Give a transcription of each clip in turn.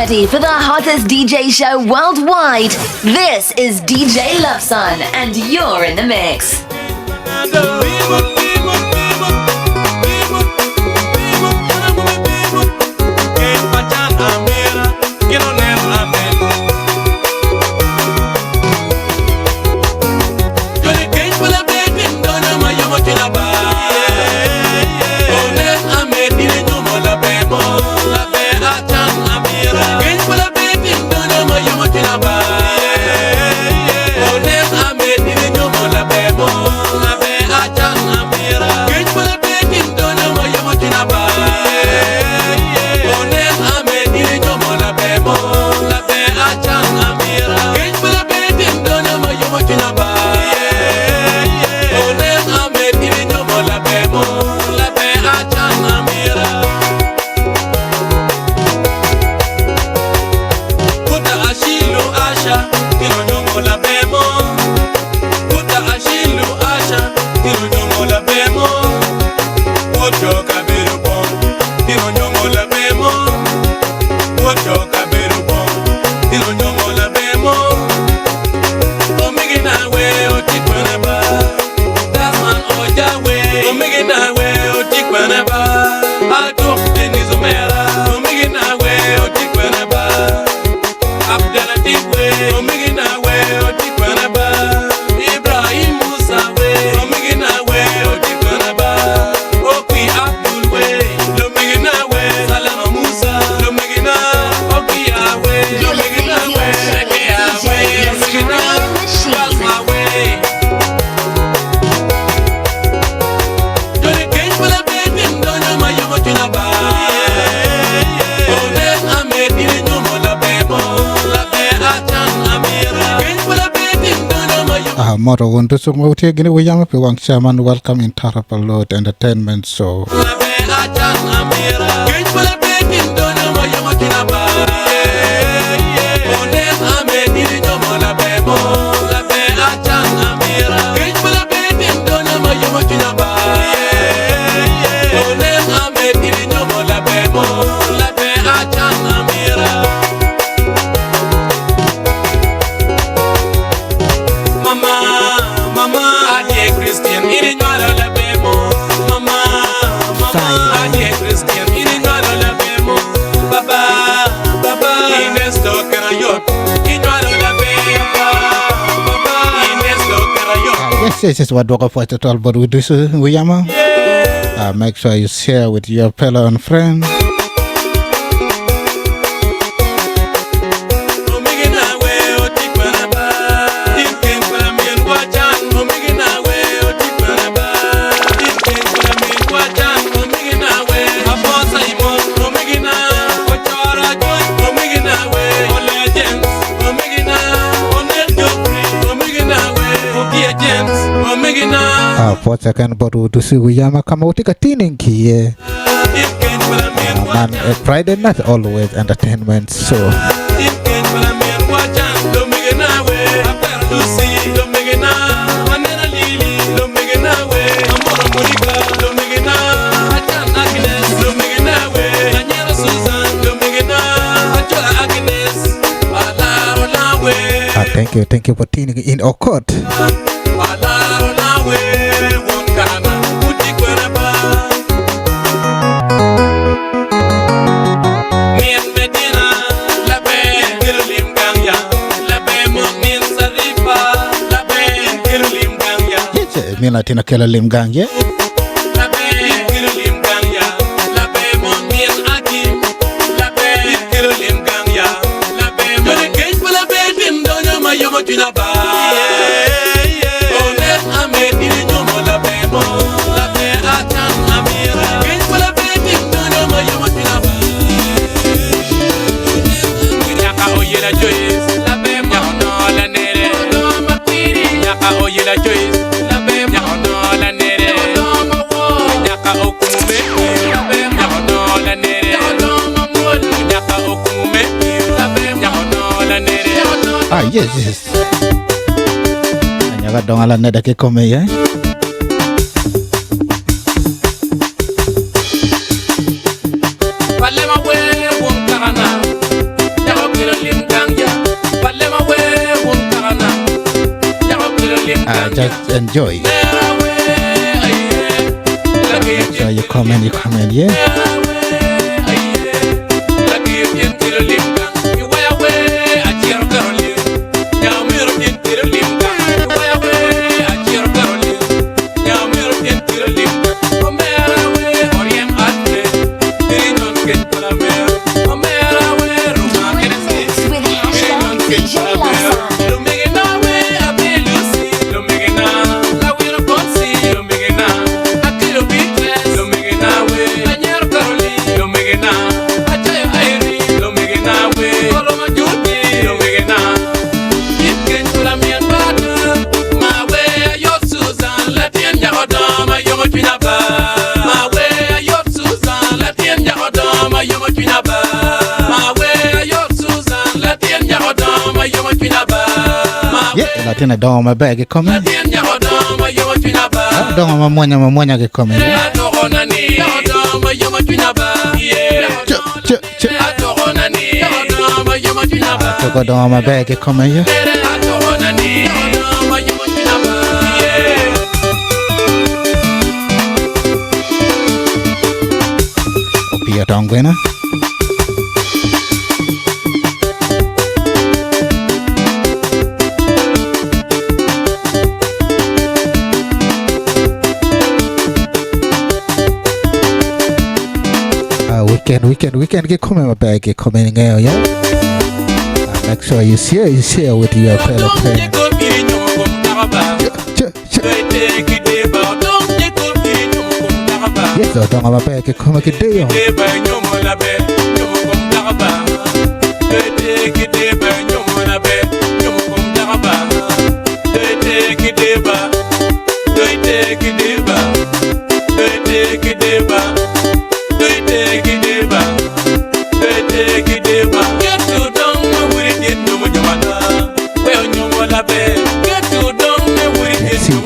ready for the hottest DJ show worldwide. This is DJ Loveson, and you're in the mix. Moro wonto so ngoti gine wiyama pe wang chairman welcome in Tarapalot Entertainment Show. This is what Doka for the 12, but we do so, Wiyama. Make sure you share with your fellow and friends. For second, but we do see Wiyama come out take a teening key. Man, Friday night always entertainment, so. Thank you for tuning in our court. Mina tina kela limgang ye. Yes. Hanya dong ala neda ke kome ya. just enjoy. So you come in, yeah. Latina don't my bag get coming. Don't my money get coming. Go down my bag get coming here. Pia Tongwena. Weekend get coming my bag get coming in here, yeah. Make sure you share with your fellow friends. Yes, so don't have a bag get coming get day on.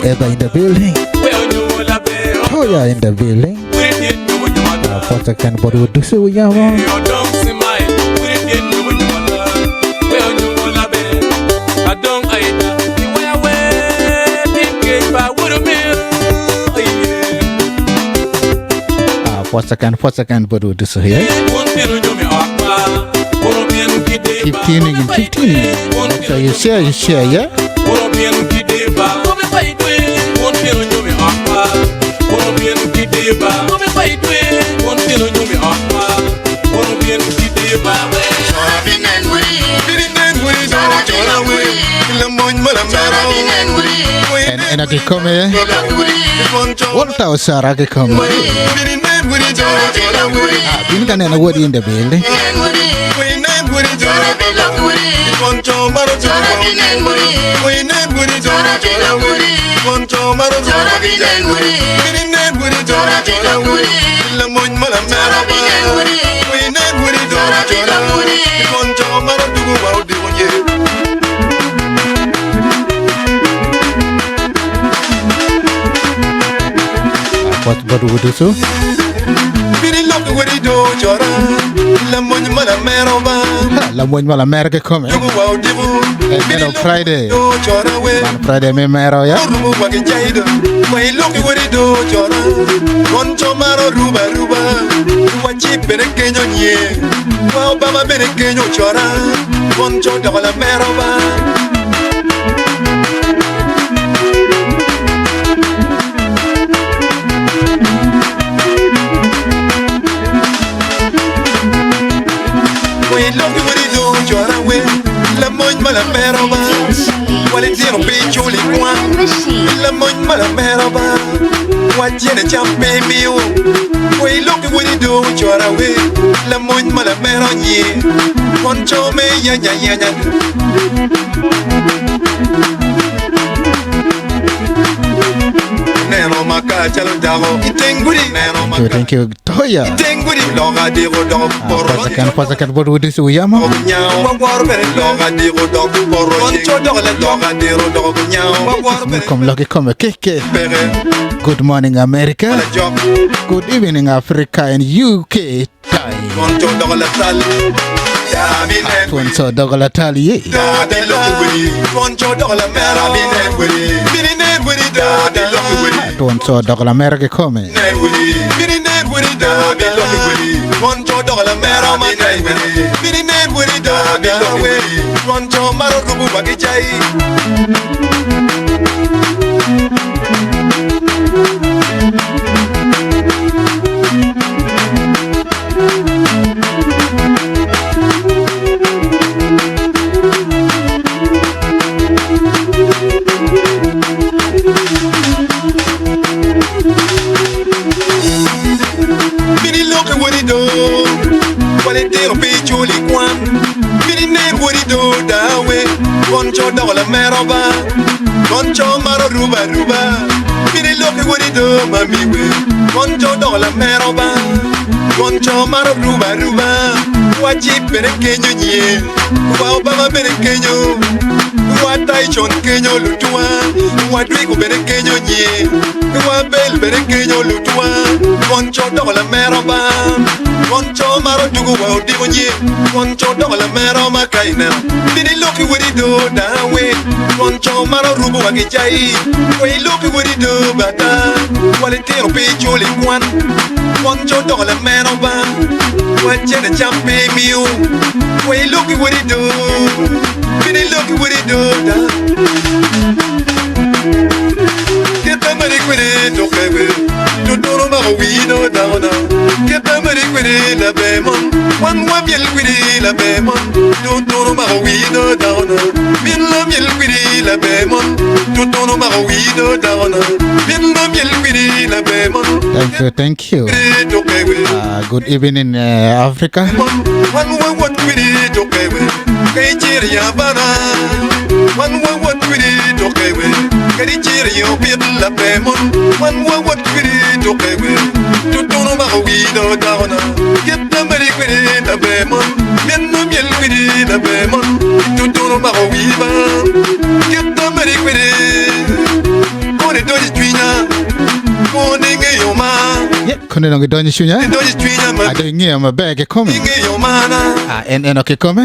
Ever in the building? Oh yeah, in the building. For second, but we do so we are on. For second, but we do so here. Keep tuning in, keep tuning. So you share, yeah. And I can come here. What else Sarah can come here? You can know what in the building. What would you do? La moña America coming. And on Friday. On Friday, me mero ya. La moñ mala mera ba wajene champe miu we look what you do chora we la moñ mala mera nyi koncho me ya neno maka chalo dago itenguri neno maka Thank you Toya itenguri longa de rodo porro pasakan bodu disu yama nyao war bere longa de rodo porro koncho do la longa de rodo nyao war bere come lucky come keke Good morning America Good evening Africa and UK time koncho do la sal Tuan so dogala tali ye. Tuan so dogala merge come. Concho dola meroba, concho maro ruba ruba. Mini look what it do, mami we. Concho dola meroba, concho maro ruba ruba. Wachi perequeño nye, wa Obama perequeño, wa Taichon queño lutua, wa Drigo perequeño nye, wa Bel perequeño lutua. Concho dola meroba, concho maro dugu wa odibo nye, concho dola meroma kaina. Mini look what it do. Concho maro rubu wakijai. We look what it do, bata. Quality of page only one. Concho dollar man over. What jet a jump pay me. We look what it do. Really look what it do. Get the money with it, okay, with. Don't know we know down. Get the money with it, la bemon. One miel with it, la bemon. Don't know we know down. Miel with it, la bemon. Don't know we know down. Miel with it, la bemon. Thank you. Good evening, Africa. One what with it, okay, with. Nigeria, bana. One what with it, okay, with. Nigeria, people, la bemon. One what with it, okay, with. Don't know we know down. Get the money with it, la bemon. Miel with it, la bemon. Don't know we get the money with it. Go to Dodge Twina. Go to your man. Couldn't know Donny Shunya? I didn't hear my bag coming. And okay, come.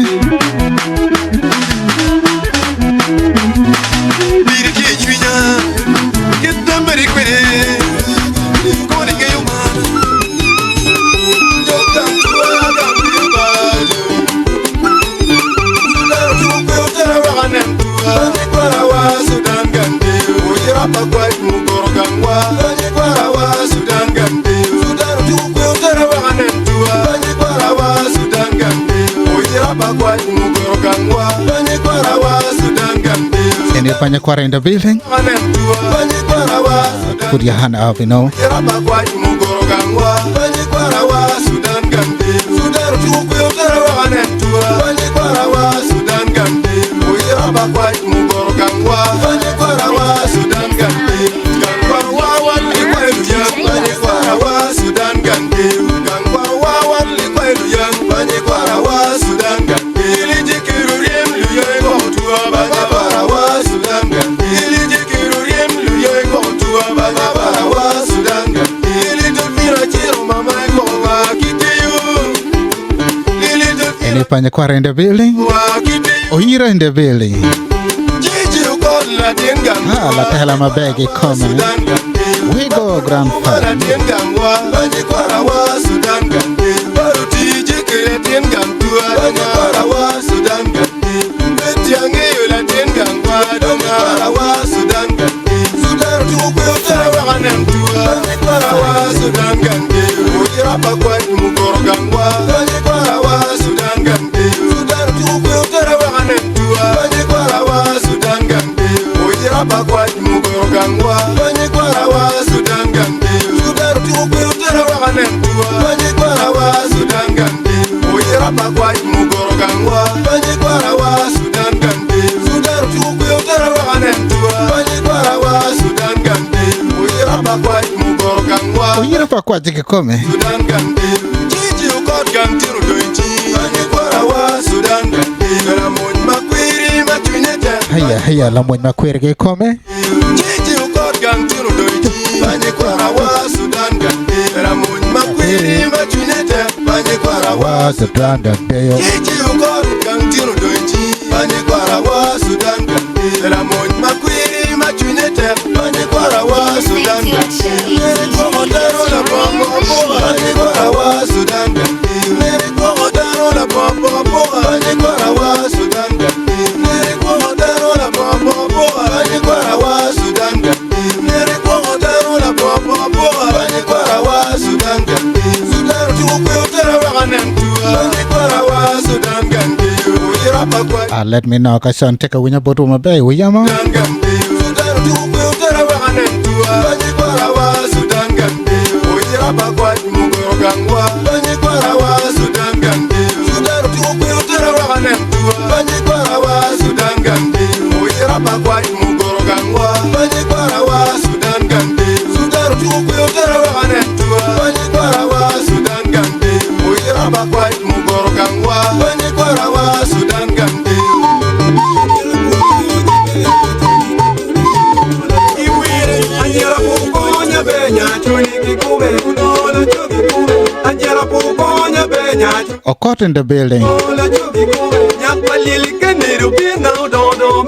Get the money with it. Go to your man. Sudan Gandhi, Ujirapa Quite Mugorgangwa, Paniquarawa, Sudan Gandhi, Sudan Jukuarawanentua, Paniquarawa, Sudan Gandhi, Ujirapa Quite Mugorgangwa, Paniquarawa, Sudan Gandhi, and if Paniquara in the building, put your hand up, you know. Ujirapa Quite Mugorgangwa, Paniquarawa, Sudan Gandhi, Sudan Jukuarawanentua, Paniquarawa, Sudan Gandhi, Ujirapa Quite Mugorgangwa, Paniquarawa, Sudan Gandhi, Gangwa Paniquarawa, Sudan Gandhi, Gangwa Paniquarawa, Sudan Gandhi, Ilijikirurim Luyo Tua Paniquarawa, Sudan Gandhi, Ilijikirurim Luyo Tua Paniquarawa, Sudan Gandhi, Ilidumira Chiro Mama Kowa Kitiyu, And if Paniquara in the building, or you're in the building. La tela ma bag coming. We go grandfather. Bakwa mugorogangwa Paniquarawa Sudan Gandhi Sudan Jukuarawanentua Paniquarawa Sudan Gandhi Ujira bakwa mugorogangwa Paniquarawa Sudan Gandhi Sudan Jukuarawanentua Paniquarawa Sudan Gandhi Ujira bakwa mugorogangwa Ujira bakwa jikikome Sudan Gandhi Jiji ukot gantiru doinchi Paniquarawa Sudan Gandhi Ramon makwiri matuneta Haya la mwenye makwere come. Jiji ukot gantiru doinchi Paniquarawa Sudan Gandhi Ramon makwiri matuneta Paniquarawa Sudan Gandhi Jiji ukot kwara wa Sudan gandi la mon makwiri machunete bani kwara wa Sudan gandi mere komodaro la bombo bani kwara wa Sudan gandi mere komodaro la bombo bani kwara wa Sudan gandi mere komodaro la bombo bani kwara wa Sudan gandi mere komodaro la bombo bani kwara wa Sudan gandi Sudan tukwe utara wa nantua bani kwara wa Sudan gandi let me know Kashan take a winner bottom of bay Uyama Caught in the building.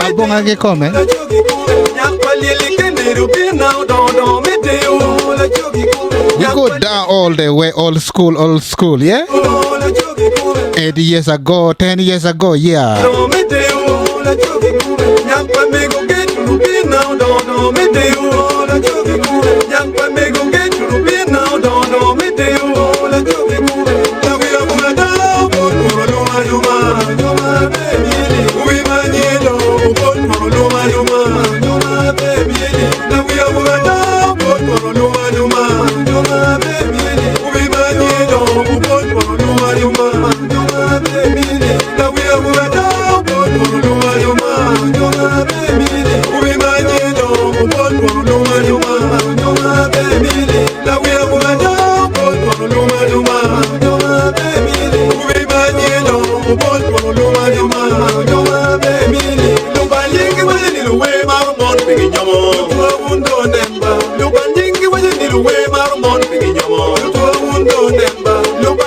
Abonga ge come. We go down all the way, old school, yeah? 8 years ago, 10 years ago, yeah.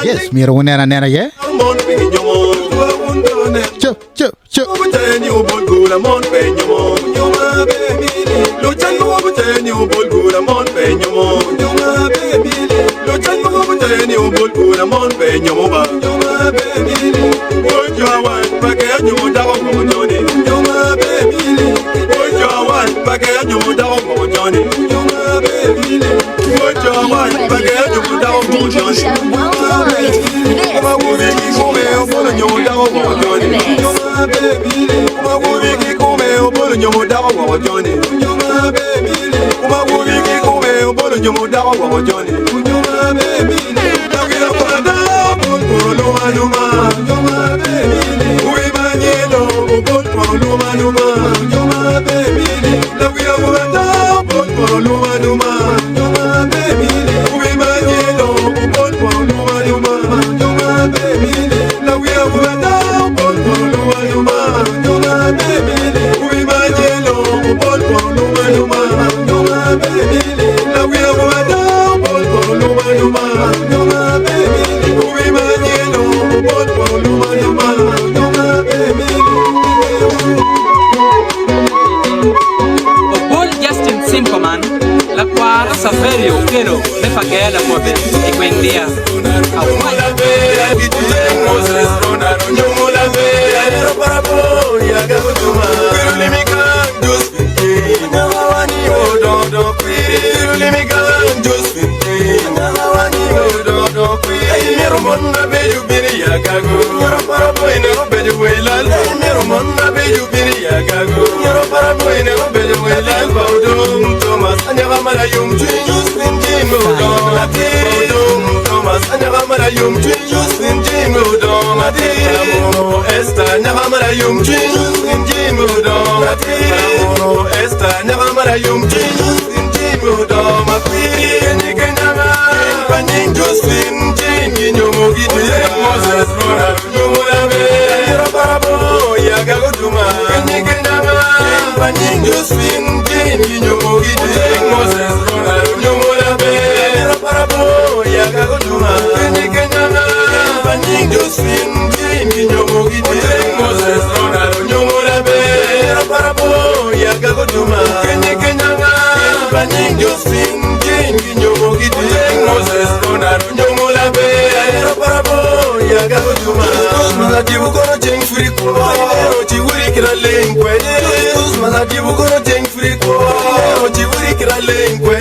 Yes, mira una nena, yeah? Chup. DJ Show Worldwide. Pero me pagué la mueve y buen día. Moses, ya gagoduma kenye kenyanga baningo singi nyomo gite Moses Ronaldo nyomo labe parabo ya gagoduma malati bukono jeng friko oti wuri kira lengwe malati bukono jeng friko oti wuri kira lengwe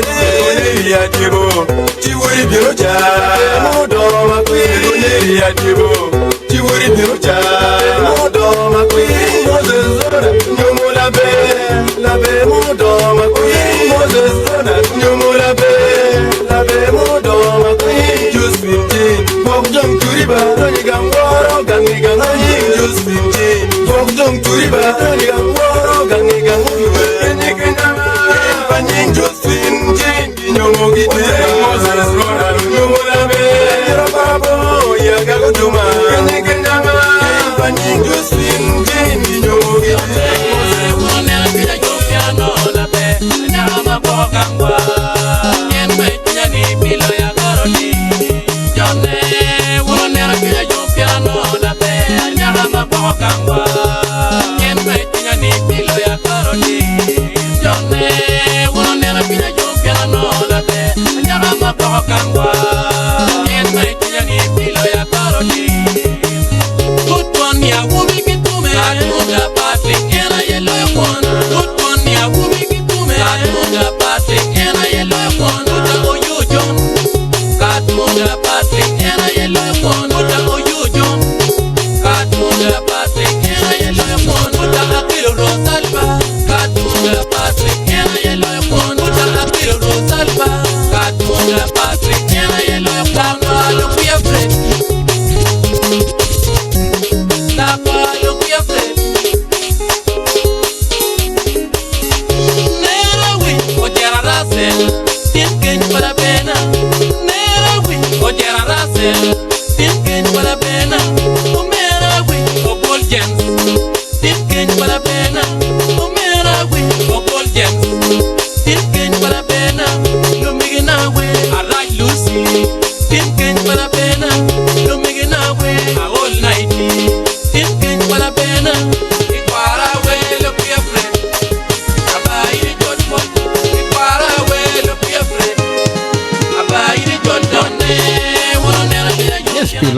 ya tibo ti wuri biroja modo makwi ya tibo ti wuri biroja modo makwi Moses Ronaldo nyomo labe modo makwi Moses Ronaldo nyomo labe modo makwi Josephine Jane Bokjong Turiba Tony Gangwaro Gangi Gangi Josephine Jane Bokjong Turiba Tony Gangwaro Gangi Gangi Kenye Kenyama Panying Josephine Jane Nyomo Gite Moses Ronaldo Nyomo labe Yarababo Yagagoduma Kenye Kenyama Panying Josephine Jane Nyomo Gite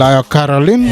Laya Caroline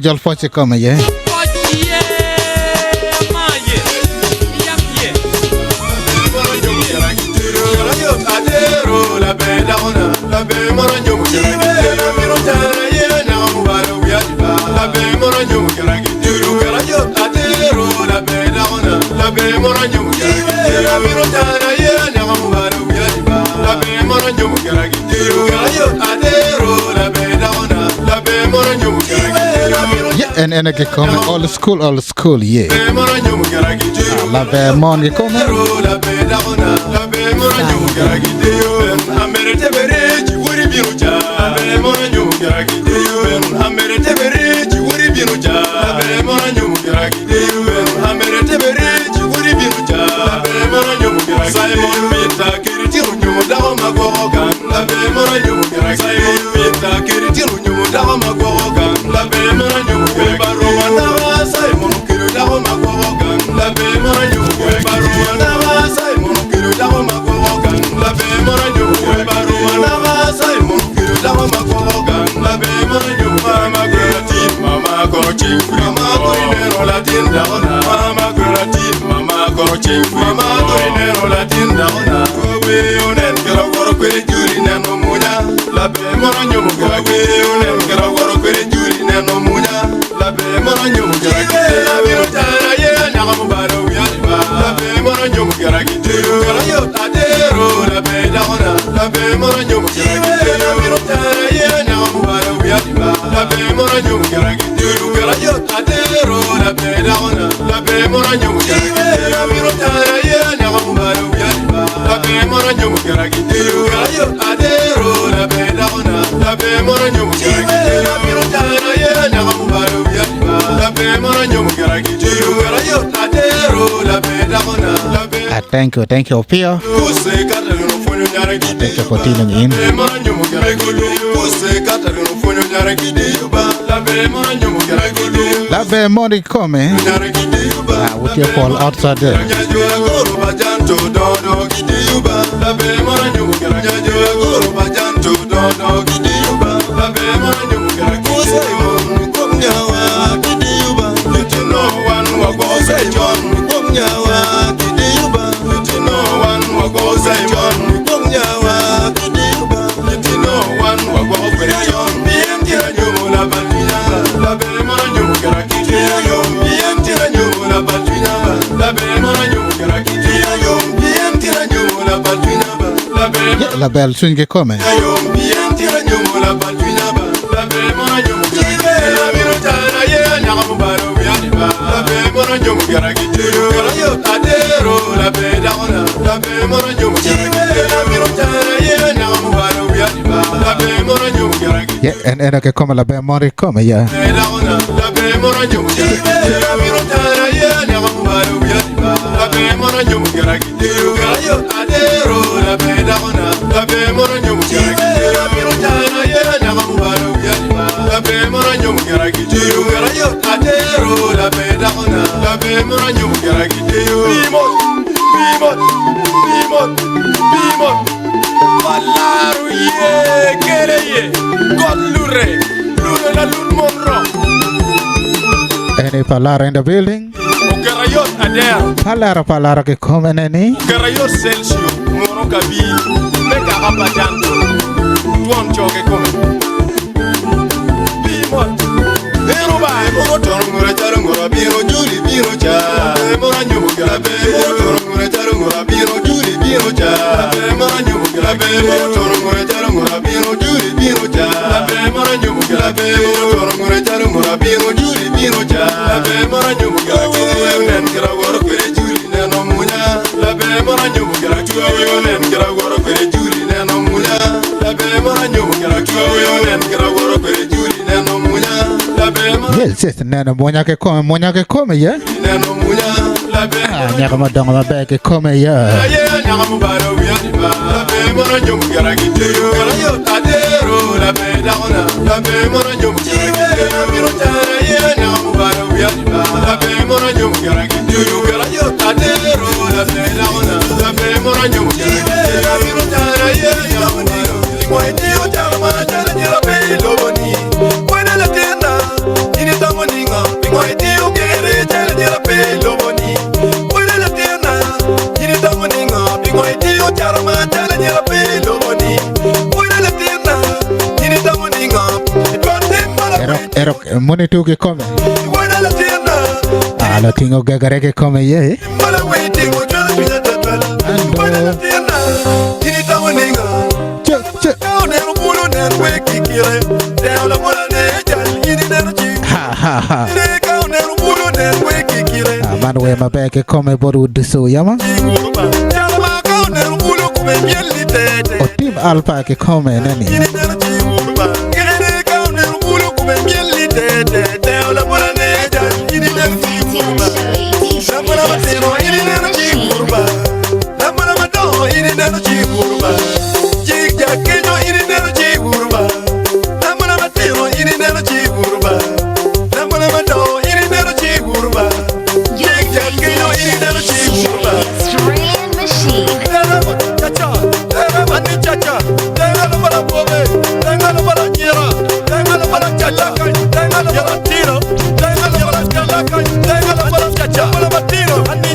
Jolfo se come ye. En ke come old school yeah. La be mon ke come. Simon Mita Kiritiru Dama Gogan, La Bemanu, Simon Mita Kiritiru Dama Gogan, La Bemanu, Baruana, Simon Kiru Dama Gogan, La Bemanu, Baruana, Simon Kiru Dama Gogan, La Bemanu, Baruana, Simon Kiru Dama Gogan, La Bemanu, Mama Gratin, Mama Gorching, Mama Gorinero Latin Dana, Mama Gratin, Mama Gorching, Mama Gorinero Latin Dana, Kobe Unen, Garawar Juri Nano Munya, La Bemanyo Mugabe Unen, Garawar Juri Nano Munya, La Bemanyo Mugaki, La Virutana, Yamabaro Yaniba, La Bemanyo Mugaraki, Garayo Tadero, La Bedana, La Bemanyo Mugaki, La Virutana, Yamabaro Yaniba, La Bemanyo Mugaraki, Garayo Tadero, La Bedana, La Bemanyo Mugaki, La Virutana, Yamabaro Yaniba, La Bemanyo Mugaraki, Garayo Tadero, La Bedana, La Bemanyo Mugaraki, La Virutana, Yamabaro Yaniba, La Bemanyo Mugaraki, Garayo Tadero, La Bedana, La Bedana. Thank you, Pio. Thank you for tuning in. La be money come. With your call outside there. La belle swing come. Yeah, and que come la belle mori come yeah. Any palara in the building? Palara que come neni. Garayot Celsius, Morokabi, Meka Rapajanto, Tuan Choke come. Bimot, Eruba, Morotor, Tarangora, Biro, Julie, Biro, Moranyo, Grabe, Motor, Tarangora, Biro, Julie, Biro, Moranyo, Grabe, Motor, Tarangora, Biro, Julie, Biro, Moranyo, Grabe, Motor, Tarangora, Biro, Julie, Biro, Moranyo, Grabe, and Grawar, Julie, Nano Munya, La Bemanyo, Graduation, and Grawar, Julie, Nano Munya, La Bemanyo, Graduation, and Grawar, Julie, Nano Munya, La Bemanyo. Yes, Nano Munya que come, yeah. Nano Munya, La Bemanyo. Nyama donga que come, yeah. Nyamubaro, La Bemanyo, Graduation, Tadero, La Bedana, La Bemanyo, Nyamubaro, La Bemanyo, Garayo, Tadero, La Bedana, La Bemanyo, La Virutana, Yamubaro, Jama, Jala, Peloni, when la tenda, in the Tamoninga, Pinguaitio, Jala, Peloni, when la tenda, in the Tamoninga, Pinguaitio, Jama, Jala, Peloni, when la tenda, in the Tamoninga, Erok, money to get come. when la tenda, La tingo gagare que come, yeah. Mala waiting, we're trying to be the devil, when la tenda, in the Tamoninga. Down there, Mulu, and Wiki, down the one, and you didn't. Ha ha Man we ma beke come boru dusu yama. O team alpha ke come nani.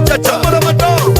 Chacha,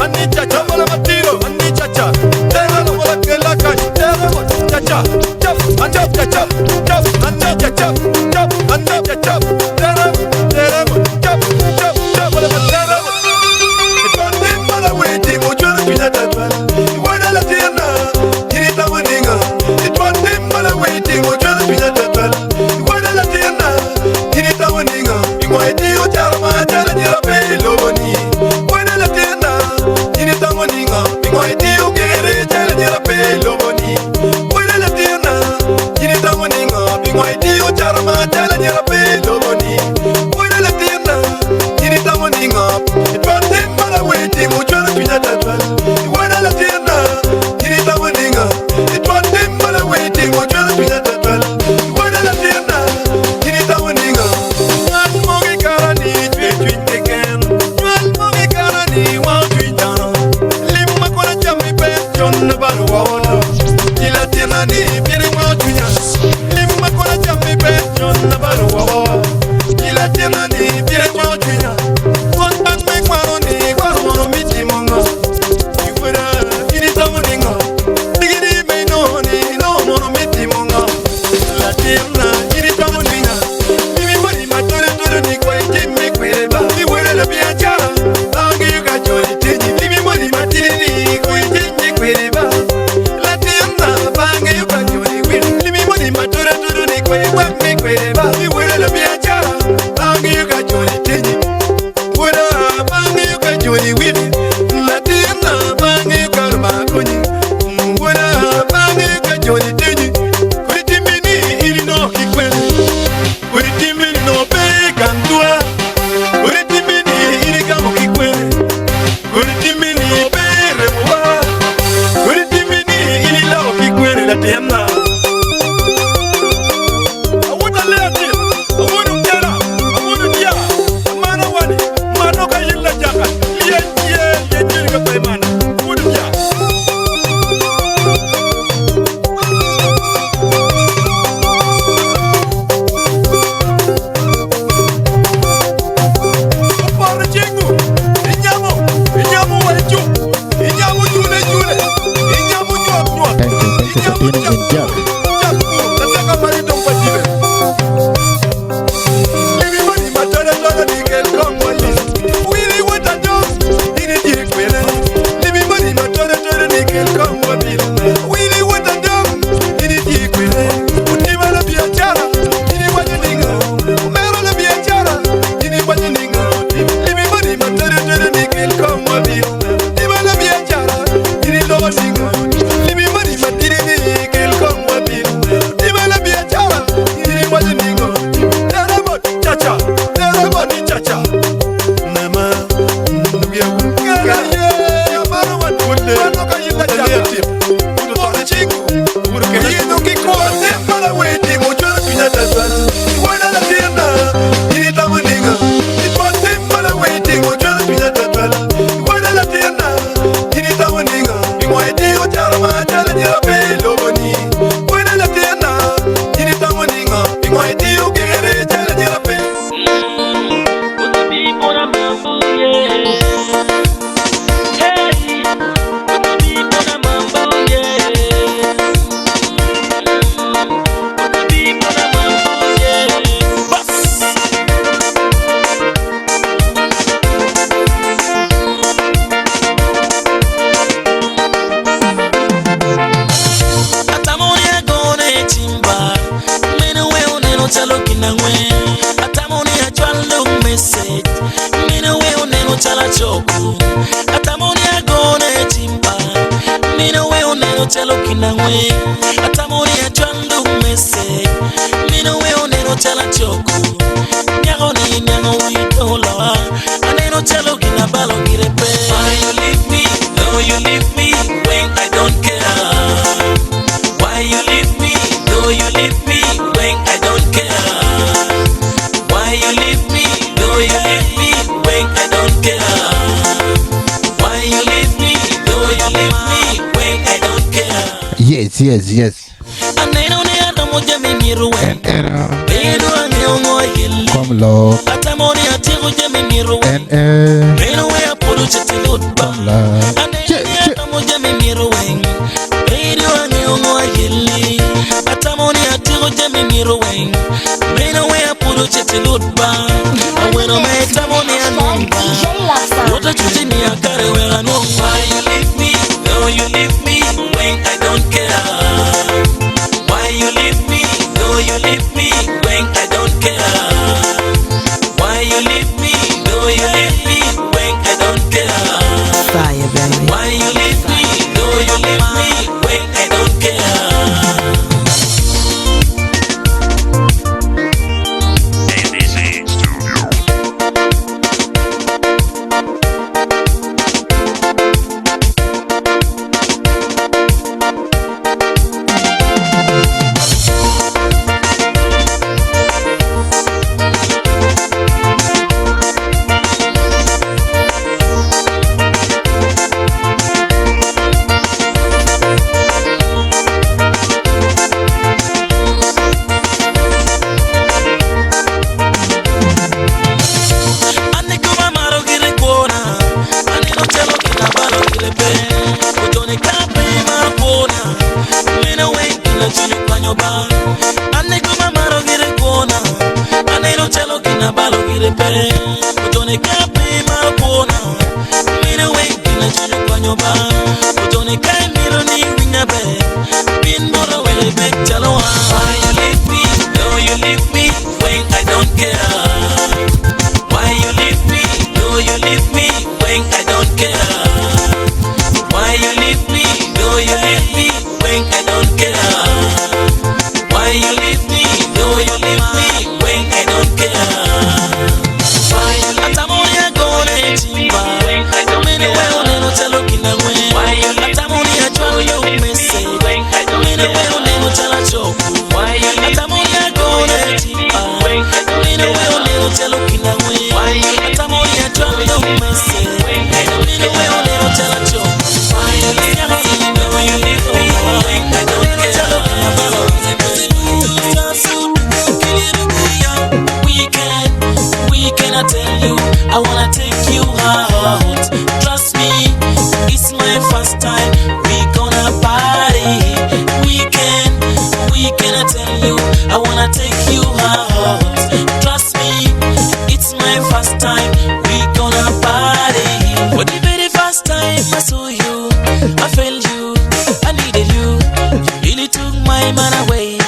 choku atamoni agone timba mina we oneno chalo kinangwe atamoni achando mese mina we oneno chala choku nyago ni nyango witola aneno chalo kinabalo girepe. Why you leave me? No, you leave me when I don't care. Why you leave me? No, you leave me when I don't care. Why you leave me? No, you leave me when I don't care. Why you leave me? No, you leave me when I don't care. Yes. Aneno ne adamoja mimiruwe. Beno angeongo yili. Come low. Atamoni atigo jemimiruwe. Beno we apolo chetilutba. Aneno ne adamoja mimiruwe. Beno angeongo yili. Atamoni atigo jemimiruwe. Beno we apolo chetilutba. Awero me tamoni anumba. Wota chutini akare we anumba. Why you leave me? No, you leave me when I don't care. Why you leave me? No, you leave me when I don't care. Why you leave me? No, you leave me when I don't care. Fire, baby. Why you leave me? No, you leave me when I don't care. ABC Studio. I wanna take you out. Trust me, it's my first time. We gonna party. Weekend, I tell you, I wanna take you out. Trust me, it's my first time. We gonna party. For the very first time I saw you, I felt you, I needed you. You really took my man away.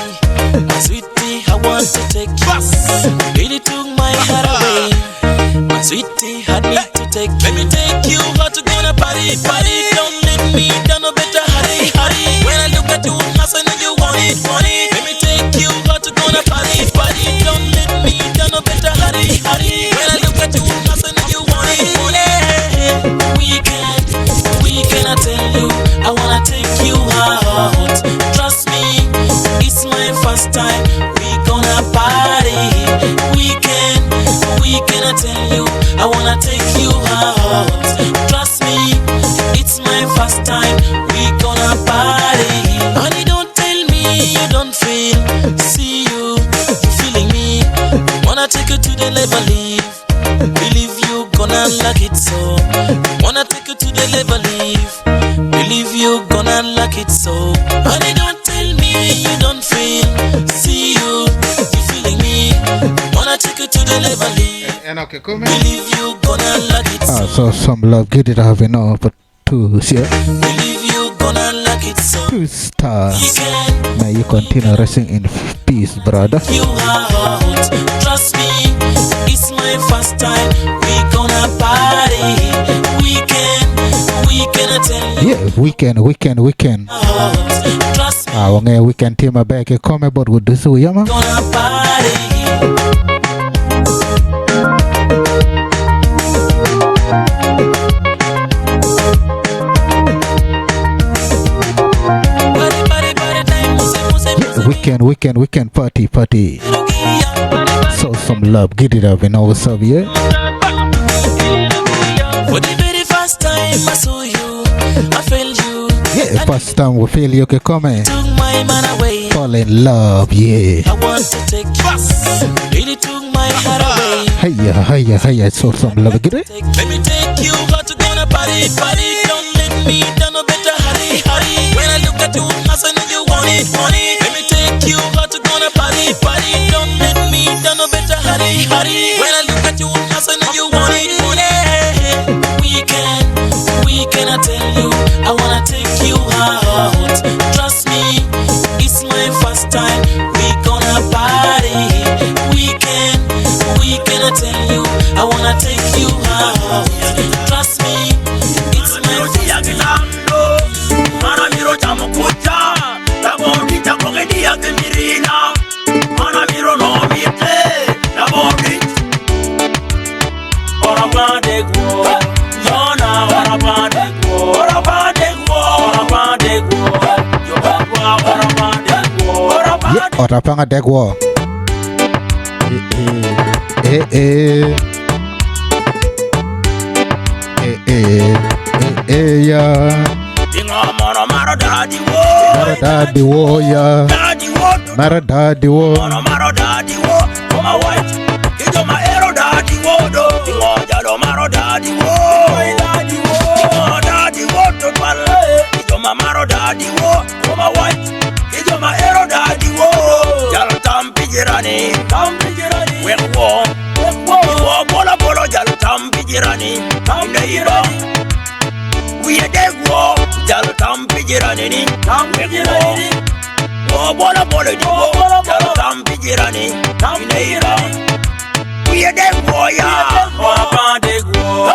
My sweetie, I want to take you. Really took my heart away. My sweetie, I need to take you. Let me take you out to gonna party. Don't let me down, no better hurry. When I look at you, I say no, you want it. Let me take you out to gonna party. Don't let me down, no better hurry. When I look at you, I say no, you want it. Weekend, I tell you, I wanna take you out. Trust me, it's my first time. We gonna party. Weekend, I tell you, I wanna take you out. Trust me, it's my first time. We gonna party. Honey, don't tell me you don't feel. See you feeling me. Wanna take you to the level leave. Believe you gonna like it so. Wanna take you to the level leave. Believe you gonna like it so. Honey, don't tell me you don't feel. See you feeling me. Wanna take you to the level leave. Believe you gonna like it so. So some love, get it have enough, but two, yeah. Believe you gonna like it so. 2 stars. Weekend, May you continue resting in peace, brother. you out. Trust me, it's my first time. We gonna party. party. Weekend, I tell you. Yeah, weekend. Trust me, Wange weekend team back come about with this yama. gonna party. Weekend party. So some love, get it up and all what's up, yeah? For the very first time I saw you, I felt you. Yeah, first time we feel you can come in. Took my man away. Fall in love, yeah. I want to take you. Really took my heart away. Hiya, so some love, get it? Let me take you, got to go to party. Don't let me down, no better hurry. When I look at you, I say no, you want it. Let me take you, got to go to party. Don't let me down, no better hurry. When I look at you, I say no, you want it. Weekend, I tell you, I wanna take you out. Trust me, it's my first time. We gonna party. Weekend, I tell you, I wanna take you out. Trust me, it's my first time. Yeah, Orapanga Degwa. Yeah. Daddy wo ya. Mara daddy wo. Daddy wo. Mama white. Ijo ma ero daddy wo do. Jalo maro daddy wo. Daddy wo. Daddy wo to pala. Ijo ma maro daddy wo. Mama white. Ijo ma ero daddy wo. Jalo tampi jirani. Wekwo. Iwo bola jalo tampi jirani. Neira. We a degwo. Jalo tampi jirani ni. Wekwo. Bola di wo, jalo tampi jirani, neira. We a degwo ya. Orapa degwo.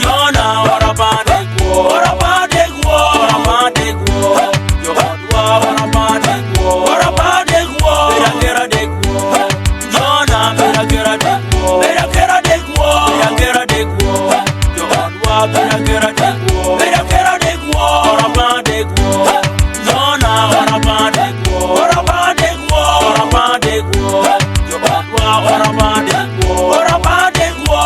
Jona orapa degwo. Orapa degwo. Orapa degwo. Yohadwa orapa degwo. Orapa degwo. Berakera degwo. Jona berakera degwo. Berakera degwo. Berakera degwo. Yohadwa berakera degwo. Berakera degwo. Orapa degwo. Jona orapa degwo. Orapa degwo. Yohadwa orapa degwo. Orapa degwo.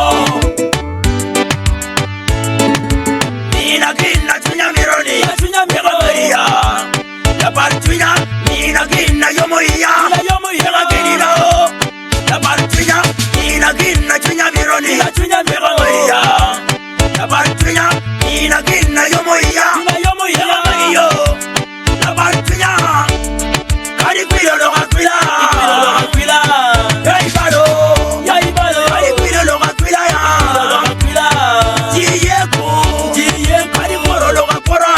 Nina kinna tunya mironi. Mega maria. La partunya. Nina kinna yomoya. Mega kinina. La partunya. Nina kinna tunya mironi. Mega maria. La partunya. Nina kinna yomoya. Mega maria. La partunya. Kari kuyo lo kakwila. Yai balo. Kari kuyo lo kakwila ya. Jiyeko. Kari koro lo kakora.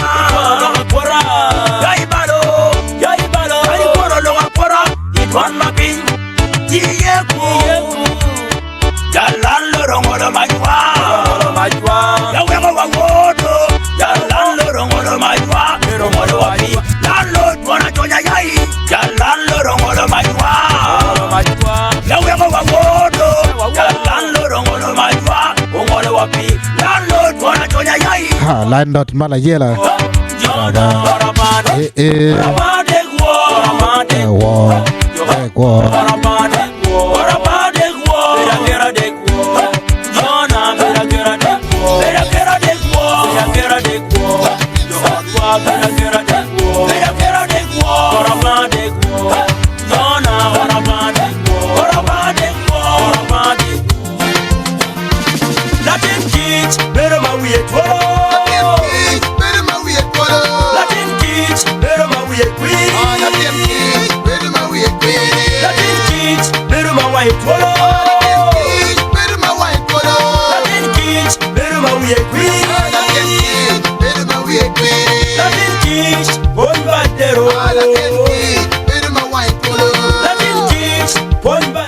Yai balo. Kari koro lo kakora. Itwan mapin. Jiyeko. Jalan lorong lo majwa. Yaweko wawodo. Jalan lorong lo majwa. Lo wapi. Landlord wanna jonya yai. Jalan lorong lo majwa. Yaweko wawodo. Jalan lorong lo majwa. Lo wapi. Landlord wanna jonya yai. Ha, landlord mala yela.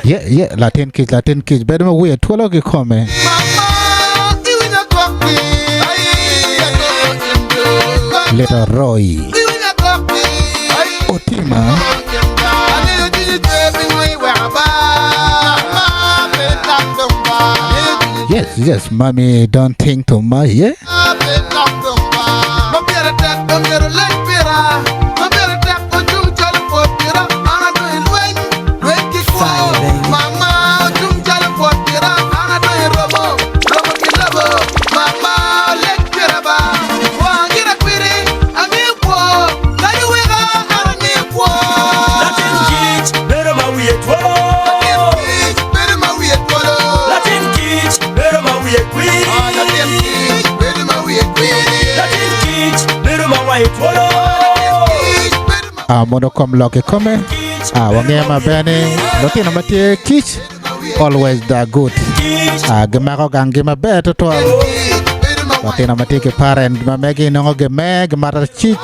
Yeah, Latin kids, better my way, 12 o'clock come. Mama, you in a cup. Little Roy Otima. Yes, mommy, don't think too much, yeah? Mono come lucky come. Wangema bene. Looking at my kids. Always that good. Gemaro gangima better to all. Looking at my take a parent. My Maggie no get meg. Mother chich.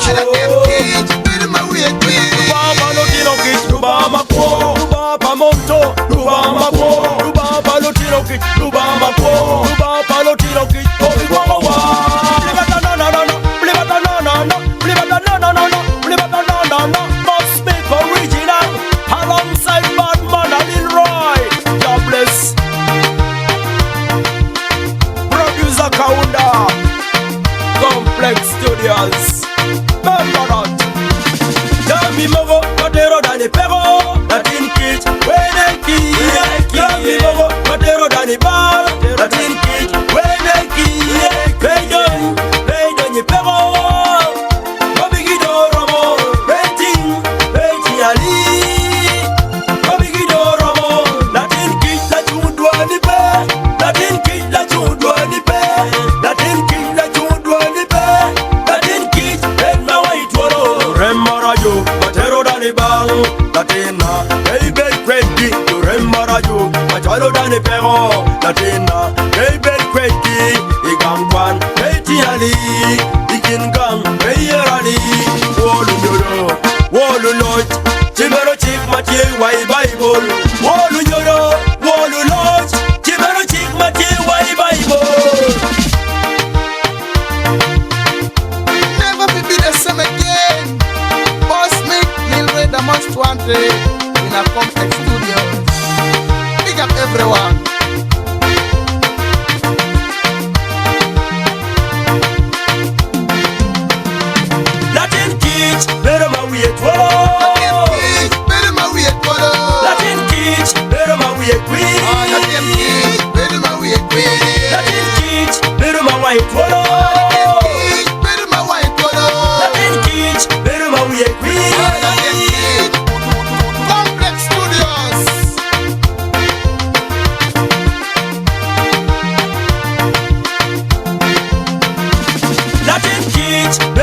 Studios. Yami mogo, matero dani pero, Latin kit, weneki. Yami mogo, matero dani bar, Latin kit, weneki. Peydon, peydon ye pero, Babigido romo, rating, rating ali. Babigido romo, Latin kit la chudwa ni pe, Latin kit la chudwa ni pe, Latin kit la chudwa ni pe. Remarayo, matero dani bang, Latina, baby crazy, you remarayo, matero dani pero, Latina, baby crazy, igangwan, baby ali, igingam, baby ali, wolu yoro, wolu lot, chibero chik mati wai Bible, wolu yoro, wolu lot, chibero chik mati wai Bible. Never be the same again. The most wanted in a complex studio. Big up everyone. Latin kids, better my way to Latin kids, better my way queen. Latin kids, better my way queen. Latin kids, better my way to Latin kids, better my way queen.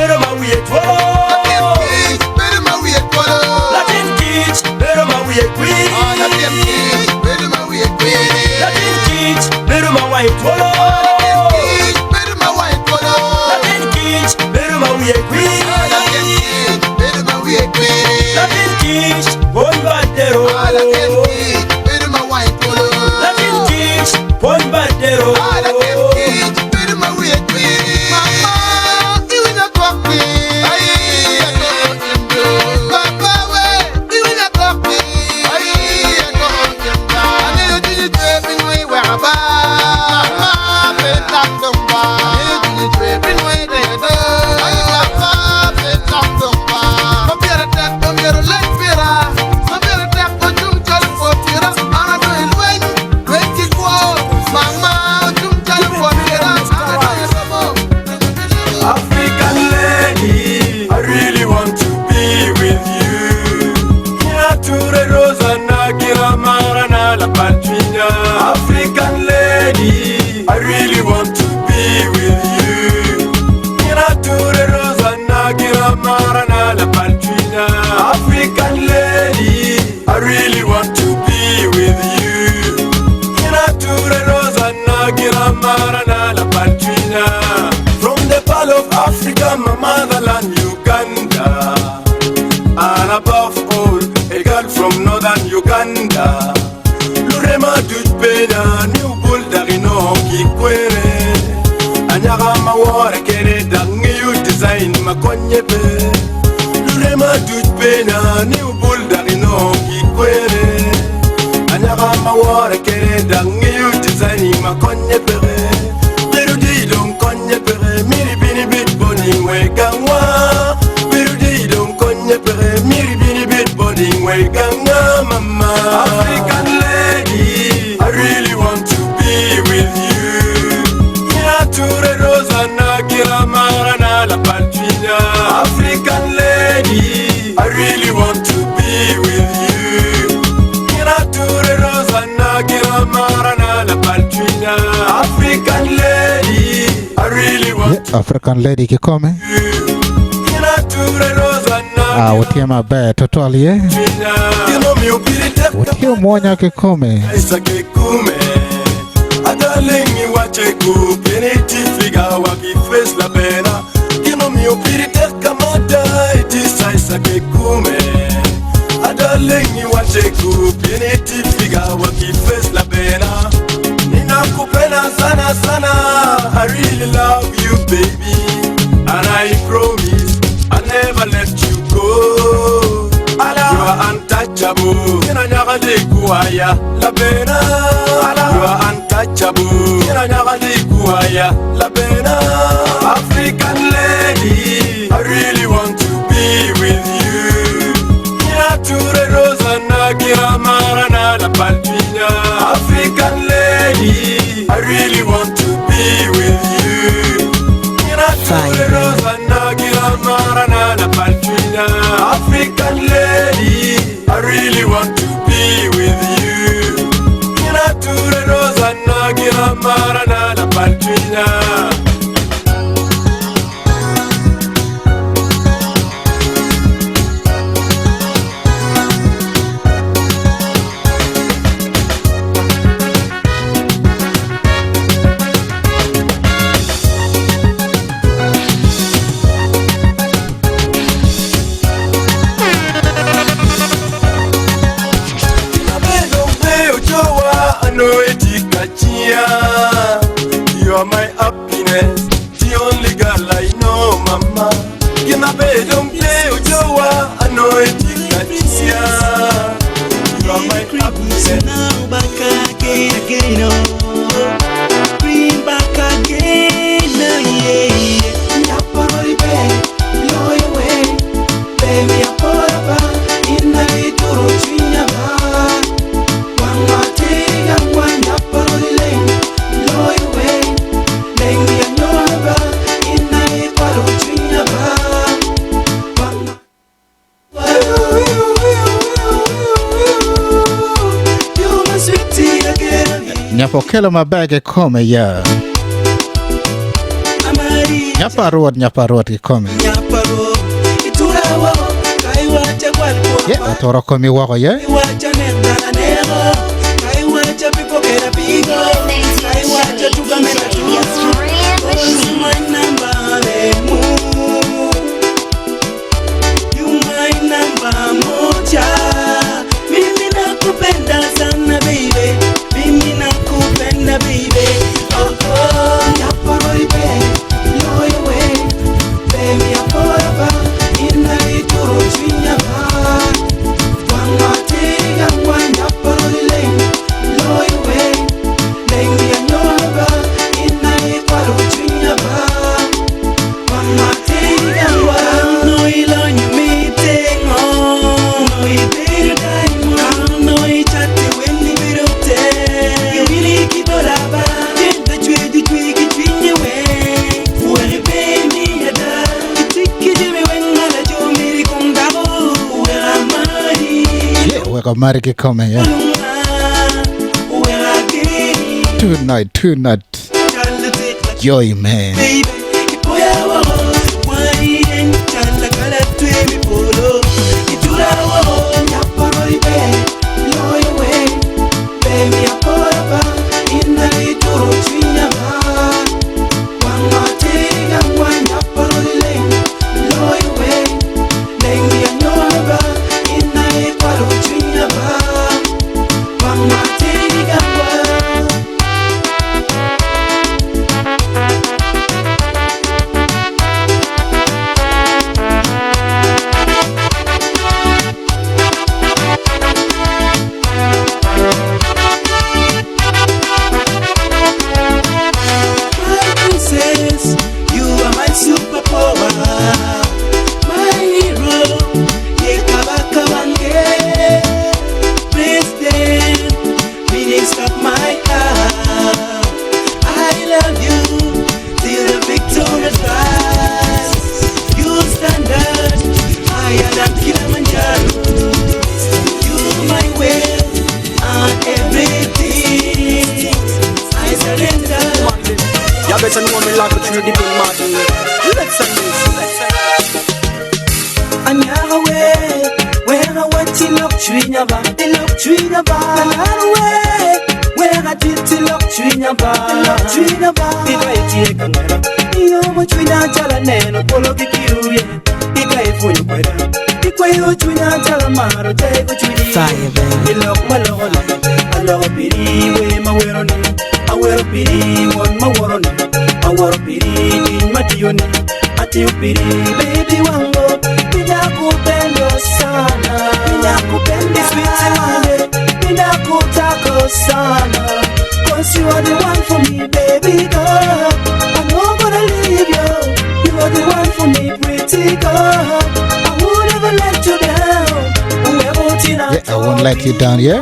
Better my way to better my way to Latin kids, better my way queen. Latin kids, better my way queen. Latin kids, better my way to better my way to Latin kids, better my way queen. Latin kids, better my way queen. Latin kids, bon bandero. Latin kids, better my way to Latin kids, bon bandero. Latin kids, better my way queen. Mama. African lady, I really want to be with you. Nature rosa nagira marana la paltrina. African lady, I really want to be with you. Nature rosa nagira marana la paltrina. From the Pearl of Africa, my motherland, Uganda, and above all, a girl from northern Uganda. Lurema dujbena new bull darino kikwere anyara mawore kere dangi you design mako konye pe lure ma duj pena ni ubul darino ki kwere anyaka mawore kere dangi utizani ma konye pere biru di dom konye pere miri bini bit boni wegangwa biru di dom konye pere miri bini bit boni wegangwa mama African lady I really want to be with you Ture rosa na kira marana la palpina African lady I really want to be with you Kira ture rosa na kira marana la palpina African lady I really want to African lady kikome Kira ture rosa na utie mabe totally Kino mi upirite utie mwonya kikome Isa kikume Darling, you watch a good penalty figure, waki face la pena. Kino mi opirite kamata, it is size a kekume. Darling, you watch a good penalty figure, waki face la pena. Nina kupena sana sana, I really love you, baby. And I promise I'll never let you go. You are untouchable. Kina nyaga de kuaya la pena. You are untouchable. Kina nyaga de kuaya la pena. African lady, I really want to be with you. Kina ture rosa na kira marana la palpina. African lady, I really want to be with you. Kina ture rosa na kira marana la palpina. African lady, I really want to be with you. Kina ture rosa na kira marana la palpina. You are my happiness, the only girl I know, mama. Give my bed, don't play with your I know it is You are my happiness. Now back again, oh. Bring back again, yeah. Yapori babe, blow away, baby, yapora in the little chinya ba. One more thing, and one yapori lane, blow away, baby, and your in the little chinya ba. You my sweetie again. Nyapokelo mabe kikome ya Nyapa ruot kikome Nyaparo, iturawo, kaiwacha walpo. Atoro komi wako Kaiwacha nenda nero, kaiwacha pipo kera pigo, kaiwacha tugamena tugo. You my number lemu, you my number moja. Mimi nakupenda sana baby, mimi nakupenda baby. Oh oh, Nyaparo baby. Baby, I'm forever in the little tree of heart. One more thing, I'm going up on the lane. Blow away, baby, I'm forever in the little tree of heart. One more thing, I'm going no ilon you meeting on. No, you did it, no, you chatted when you did it. You really keep it up, get the tree, get you away. Well, baby, you're done. Weka mari kikome ya Tonight Joy man chwinya ba, ilok chwinya ba. Where I did to look chwinya ba, ilok chwinya ba. Ika iti kangera, iyo mo chwinya chala neno polo kikiuye. Ika ifunyo kweda, ikwa iyo chwinya chala maro tego chwini. Fire baby, ilok malola, alogo piri we mawero ni, awero piri won maworo ni, aworo piri ni matiyo ni, atiyo piri baby wango. Ninakupenda sana, ninakupenda sana, ninakutaka sana. 'Cause you are the one for me, baby girl. I'm not gonna leave you. You are the one for me, pretty girl. I won't ever let you down. Yeah, I won't let you down, yeah?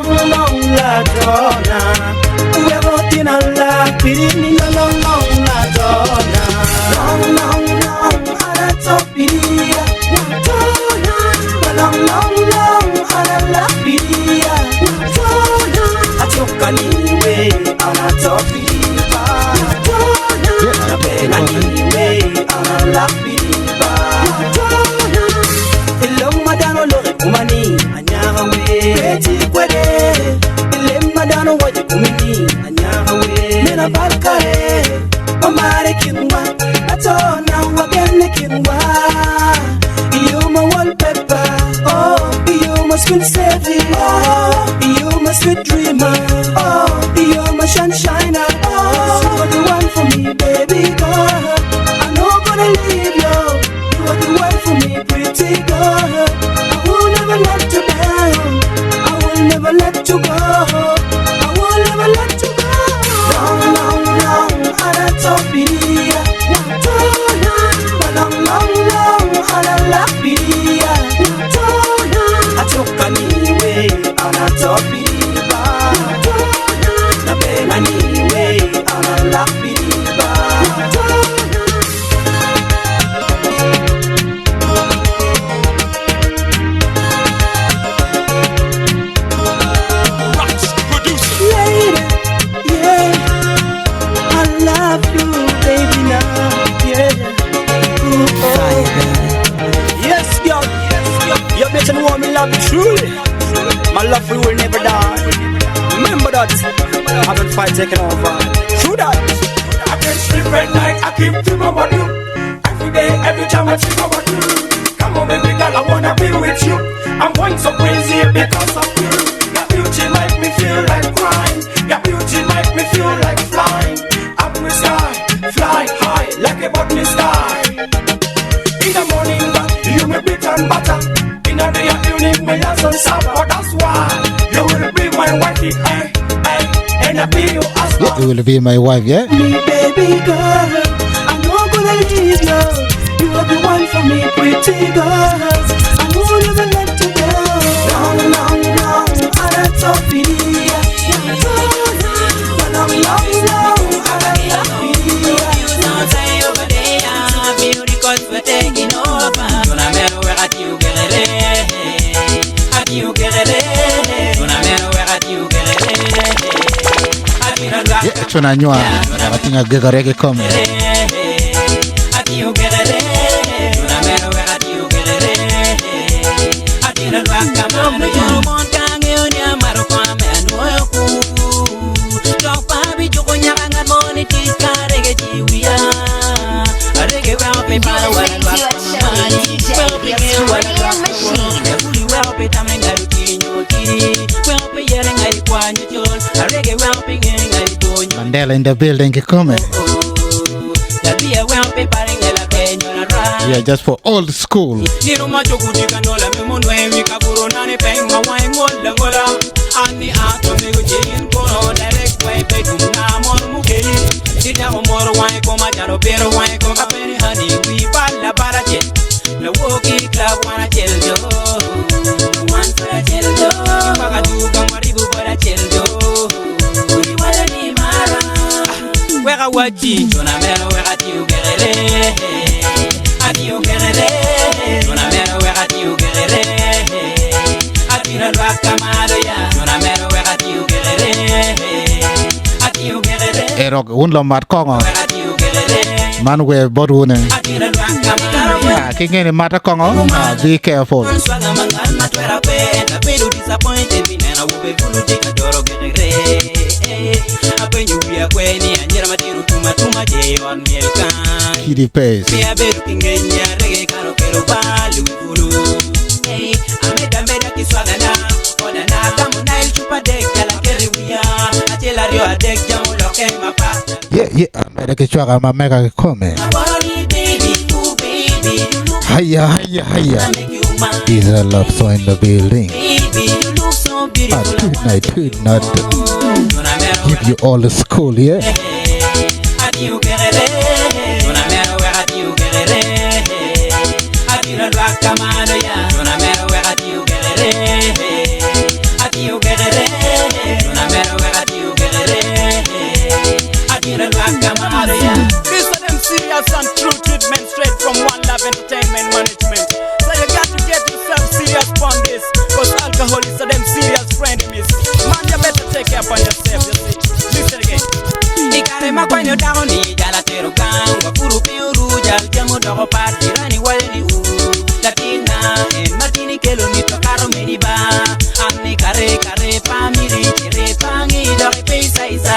Sweet savvy, oh, you're my sweet dreamer, oh, you're my sunshiner, oh, you are the one for me, baby girl. I'm not gonna leave you. You are the one for me, pretty girl. I will never let you down. I will never let you go. I will never let you go. Long, long, long, I don't be long, long, long, I love you. I took anyway, I'm not talking about. The pain anyway, I'm not Lady, yeah, I love you, baby, now, yeah. Ooh, oh. Yes, girl. You better know me love you truly. My love for you will never die. Remember that. I've been fight taking over. True that. I can't sleep at night, I keep thinking about you. Every day, every time I think about you. Come on baby girl, I wanna be with you. I'm going so crazy because of you. Your beauty make me feel like crying. Your beauty make me feel like flying. Up in the sky, fly high like a bird in the sky. In the morning, you may be and butter. In the day you need me as on supper. That's why you will be my wife, and I'll be your husband. Yeah, you will be my wife, yeah? Me, baby girl, I'm not gonna leave you. You are the one for me, pretty girl. I won't ever let you go. Long, long, long, I don't feel it. Long, long, long, I don't feel it. You know, say over there, beauty cause we're taking over. Don't matter where at you get it, at you get it. Don't matter where at you get it. Yeah, tunanywa watinga gegarege come. At you get it. Don't matter where at you get it. At you rock come on, you monta nyonya marokwa menoku. Don't baby jokonya ngat money tikarege jiwia. Arege well pe para wa money. Well pe wa machine. Well pe tamenga kinyo kiri. Well pe yere ngai kwanyo jol. Arege well pe ngai tonyo. Mandela in the building come. Yeah, just for old school. Waji, Jona Mero, where at you get it? At you get it? Jona Mero, where at you get it? At you not rock Kamado, ya. Jona Mero, where at you get it? At you get it? Erok, un lo mat kongo. Where at you get it? Man we bodune. At you not rock Kamado, Kingene mata kongo. Be careful. Swaga mangan matwera penda Pedu disappointed Minena ube fulu tika doro genere Apenyu bia kweni Anjera matiru tuma je on mielkan Kitty Pace. Bia bedu kingenya Rege karo kero balu fulu Ameda kiswaga na Oda na gamu na ilchupa dek Kala keri wia Atela rio adek jamu loke mapasta Yeah, ameda kichwaga mameka kikome. Hiya. Is a love song in the building. I could not give you all the school, yeah? These are them serious and true treatment straight from One Love Entertainment Management. So you got to get yourself serious on this, cause alcohol is a them serious friend in this. Man, you better take care of yourself, you see. Listen again. Ikare makwanyo dagoni jala tero kangwa Furu piuru jal jamu dogo pati Rani wali Latina en matini kelo nito karo mediba Amni kare pamiri Chire pangi dogi peisa isa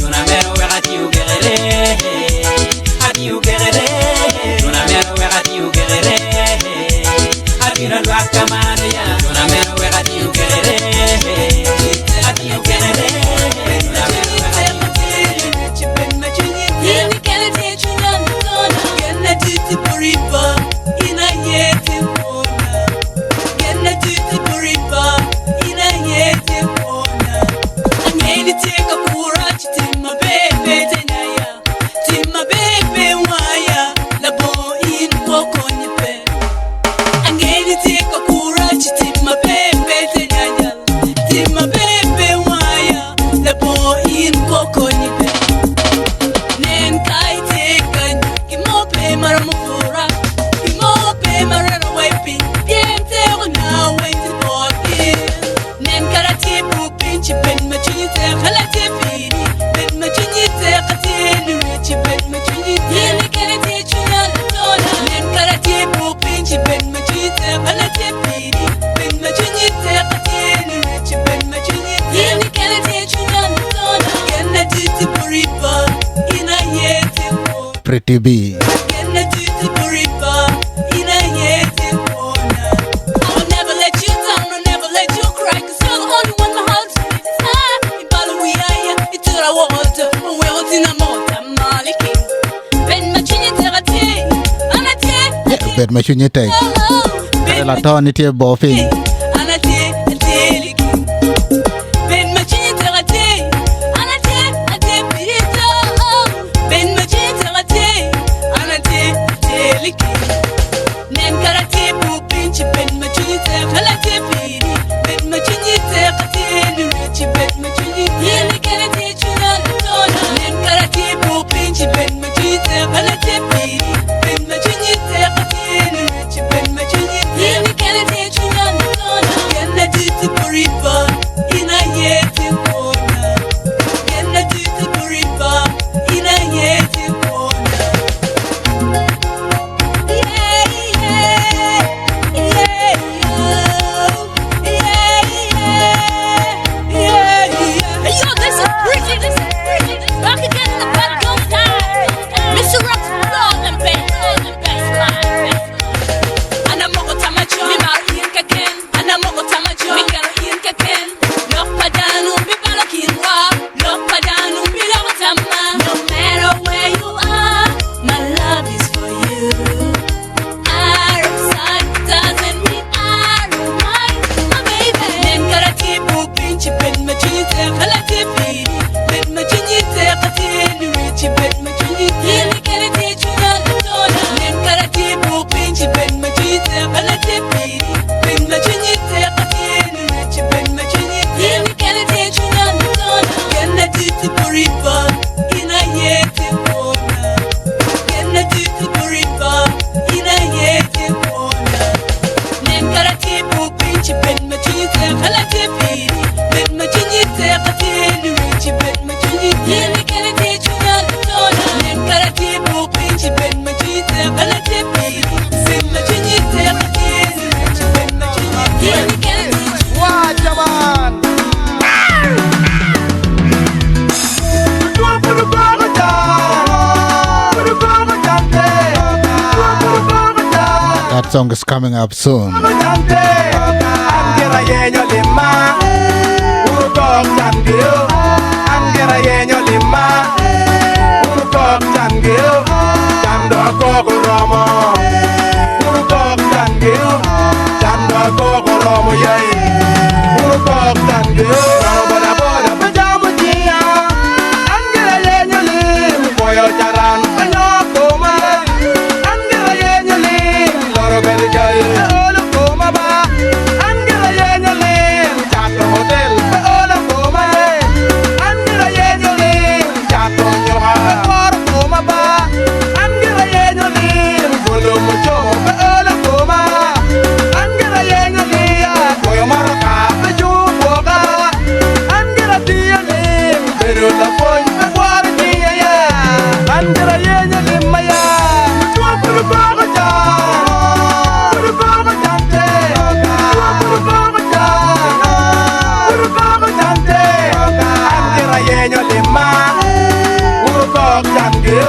Yuna mero wegati ugerere Ati ugerere Yuna mero wegati ugerere Ati na luaka maria Yuna mero wegati ugerere Ati ugerere Yuna mero Pretty B. Bet machine take. La tonne tie boffing. Mr. Rock's blog and bass line. That song is coming up soon.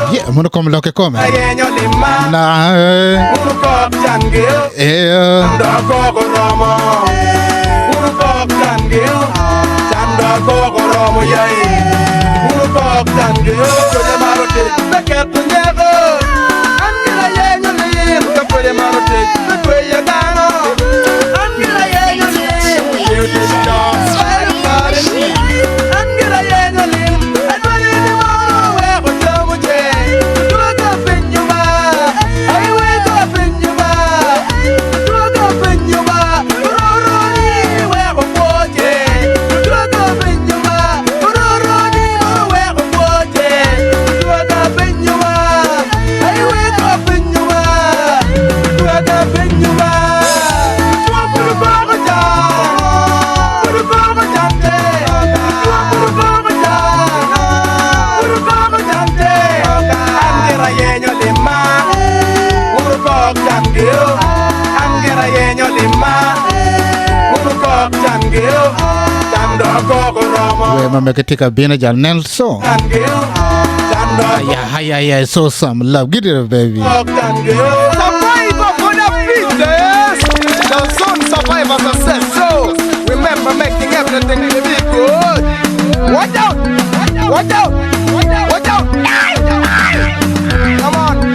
Yeah, munu kom loke come. Na we mameketika bina jal Nelson. Yeah, so some love. Get it, baby. Survivor for the fitness. The son survivor success. So remember making everything to be good. Watch out! Watch out! Watch out! Come on.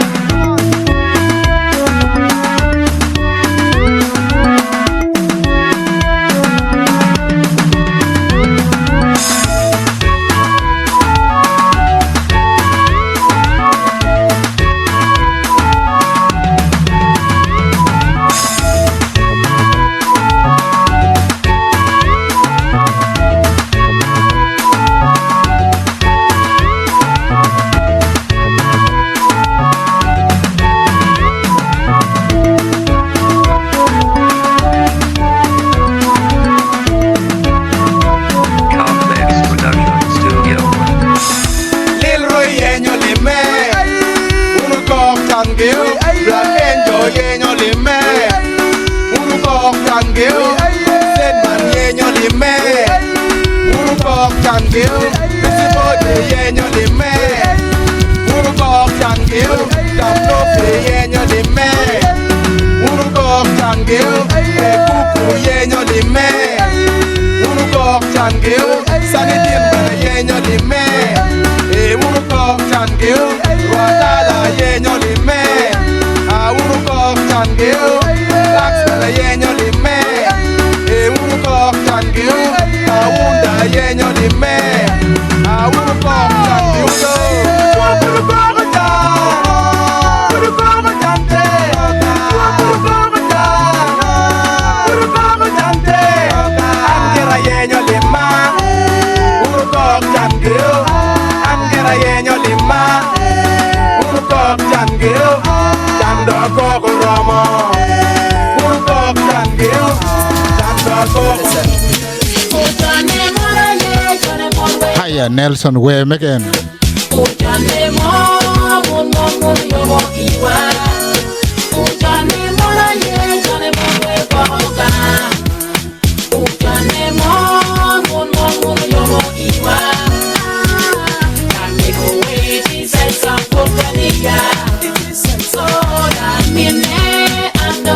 Hiya, Nelson, where again? So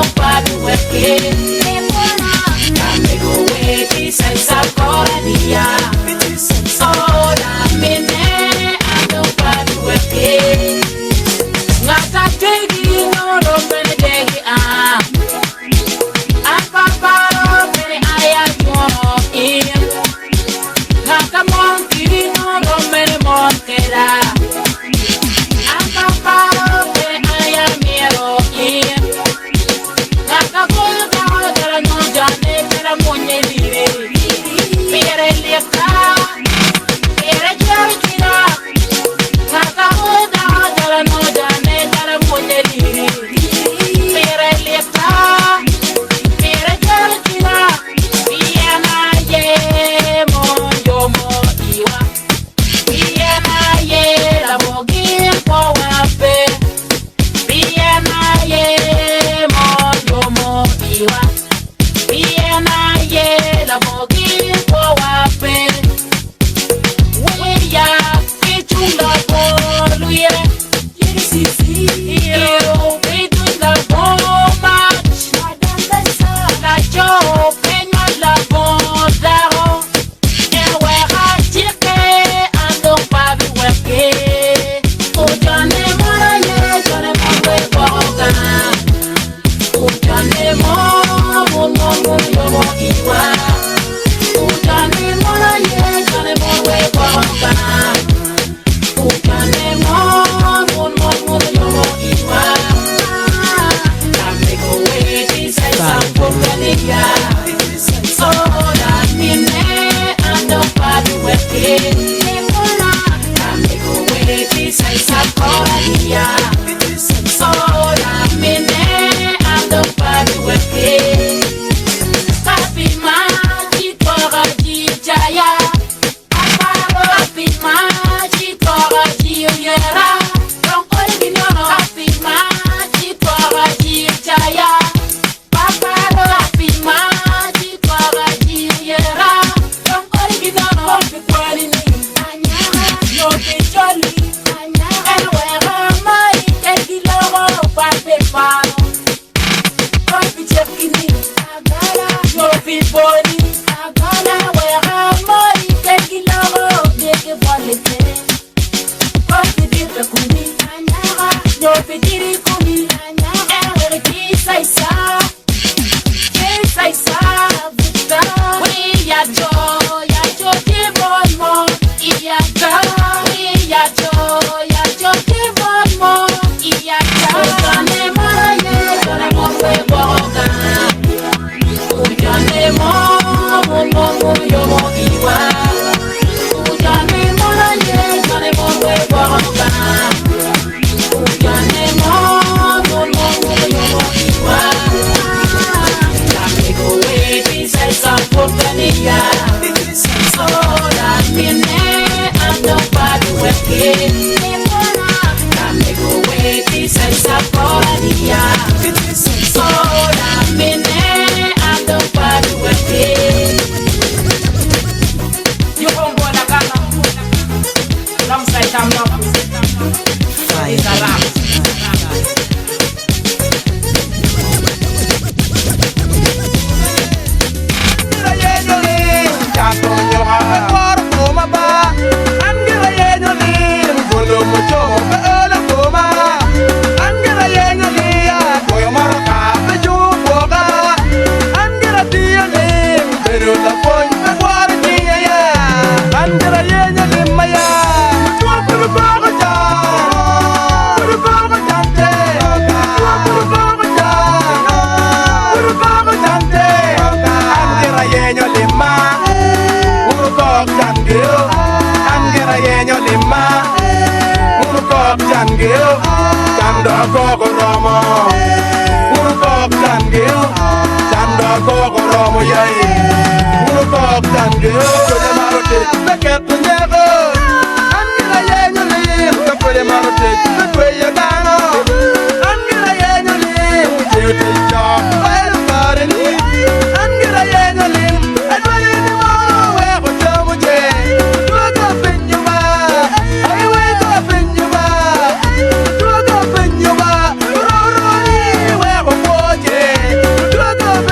Go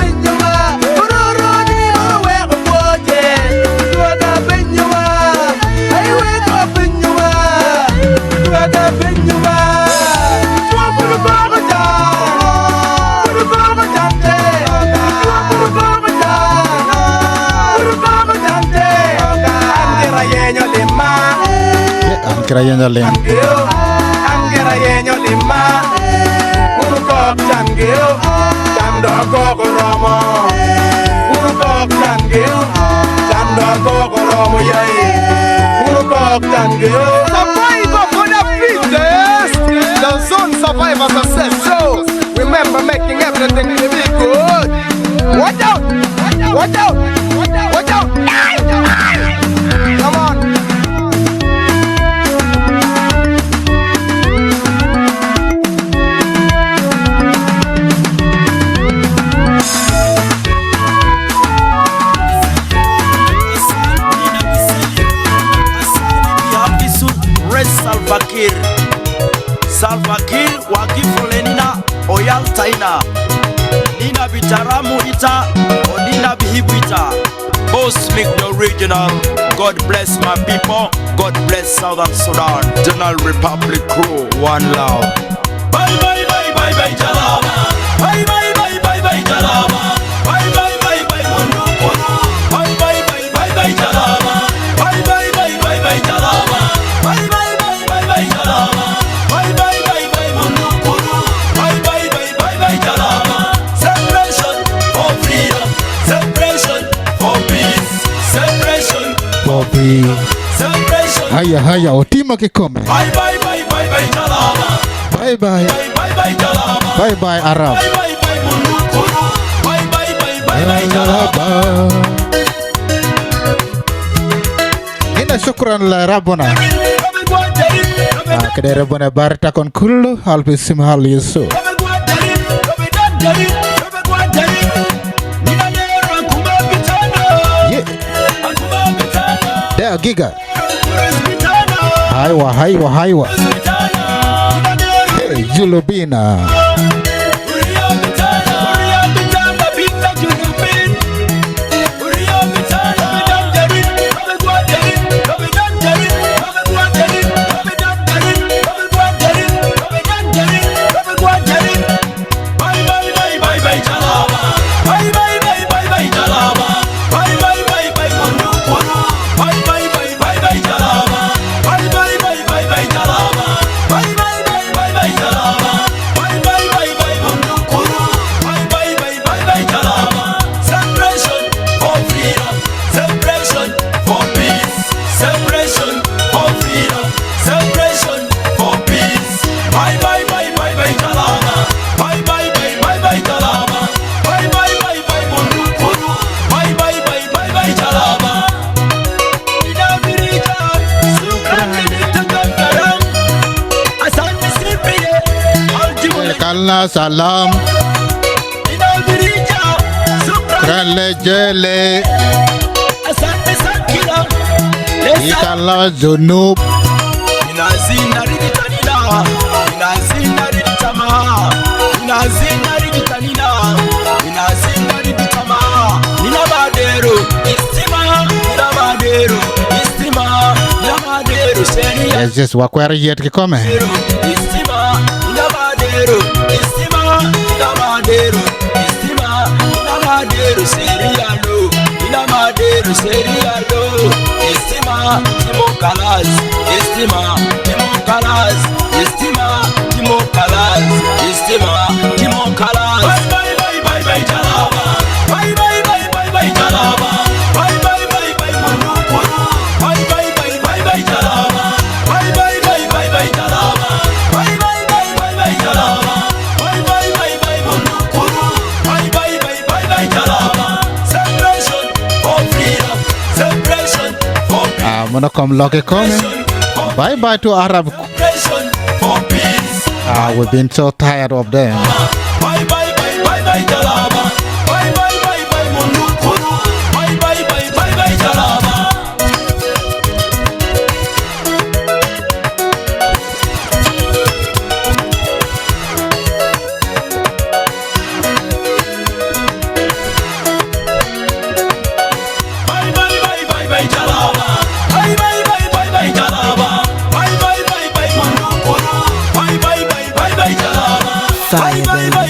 kira yenya len. Angera yenyo lima. Urukok tangeo. Tando koko romo. Urukok tangeo. Tando koko romo yai. Urukok tangeo. Survivor for the fittest. The zone survivor success shows. Remember making everything to be good. Watch out! Watch out! Watch out! Come on! Salva Kiir wakifulenina oyal taina nina bitaramu ita onina bihibita Boss make the original. God bless my people. God bless Southern Sudan. General Republic crew. One love. Bye bye bye bye bye Jalaba. Bye bye bye bye bye Jalaba. Bye bye bye bye Mundu Kunu. Bye bye bye bye bye Jalaba. Bye bye bye bye bye Jalaba. Bye bye bye bye bye Jalaba. Bye bye bye bye Mundu Kunu. Bye bye bye bye bye Jalaba. Separation for freedom. Separation for peace. Separation for peace. Separation. Haya otima kikome. Bye bye bye bye bye Jalaba. Bye bye. Bye bye bye Jalaba. Bye bye Arab. Bye bye bye Mundu Kunu. Bye bye bye bye bye Jalaba. Ina shukran la Rabbona. Kede Rabbona barita kon kullu halbi simhal Yesu. There giga. Haiwa. Hey, Julubina. Salam Krale Jele Ikala Zunub Inazina rigitanina Inazina rigitama Inazina rigitanina Inazina rigitama Ninabadero Istima Ninabadero Istima Ninabadero Seria Yes, just wakwara yet kikome Istima Ninabadero Istima Ninabadero Istima Ninabadero Serialo Ninabadero Serialo Istima Timokalas Istima Timokalas Istima Timokalas Istima Timokalas Bye bye bye bye Jalaba Bye bye bye bye bye Jalaba Bye bye bye bye Mundu Kunu Bye bye bye bye bye Jalaba Bye bye bye bye bye Jalaba Bye bye bye bye bye Jalaba Bye bye bye bye Mundu Kunu Bye bye bye bye bye Jalaba Separation for freedom Separation for peace Monakom Loke Kome. Bye bye to Arab. We've been so tired of them. Bye bye bye bye bye Jalaba. Bye bye bye bye Mundu Kunu. Bye bye bye bye bye Jalaba. Bye bye bye bye bye Jalaba. Bye bye bye bye bye Jalaba. Bye bye bye bye Mundu Kunu. Bye bye bye bye bye Jalaba. Bye bye bye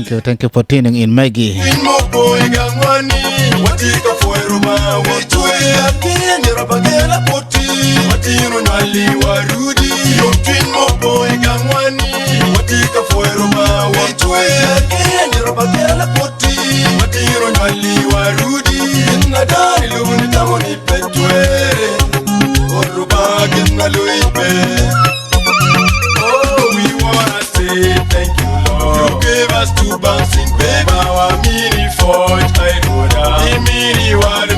Thank you for tuning in, Maggie. To bouncing baby, our mini Ford, I know that. Mini what the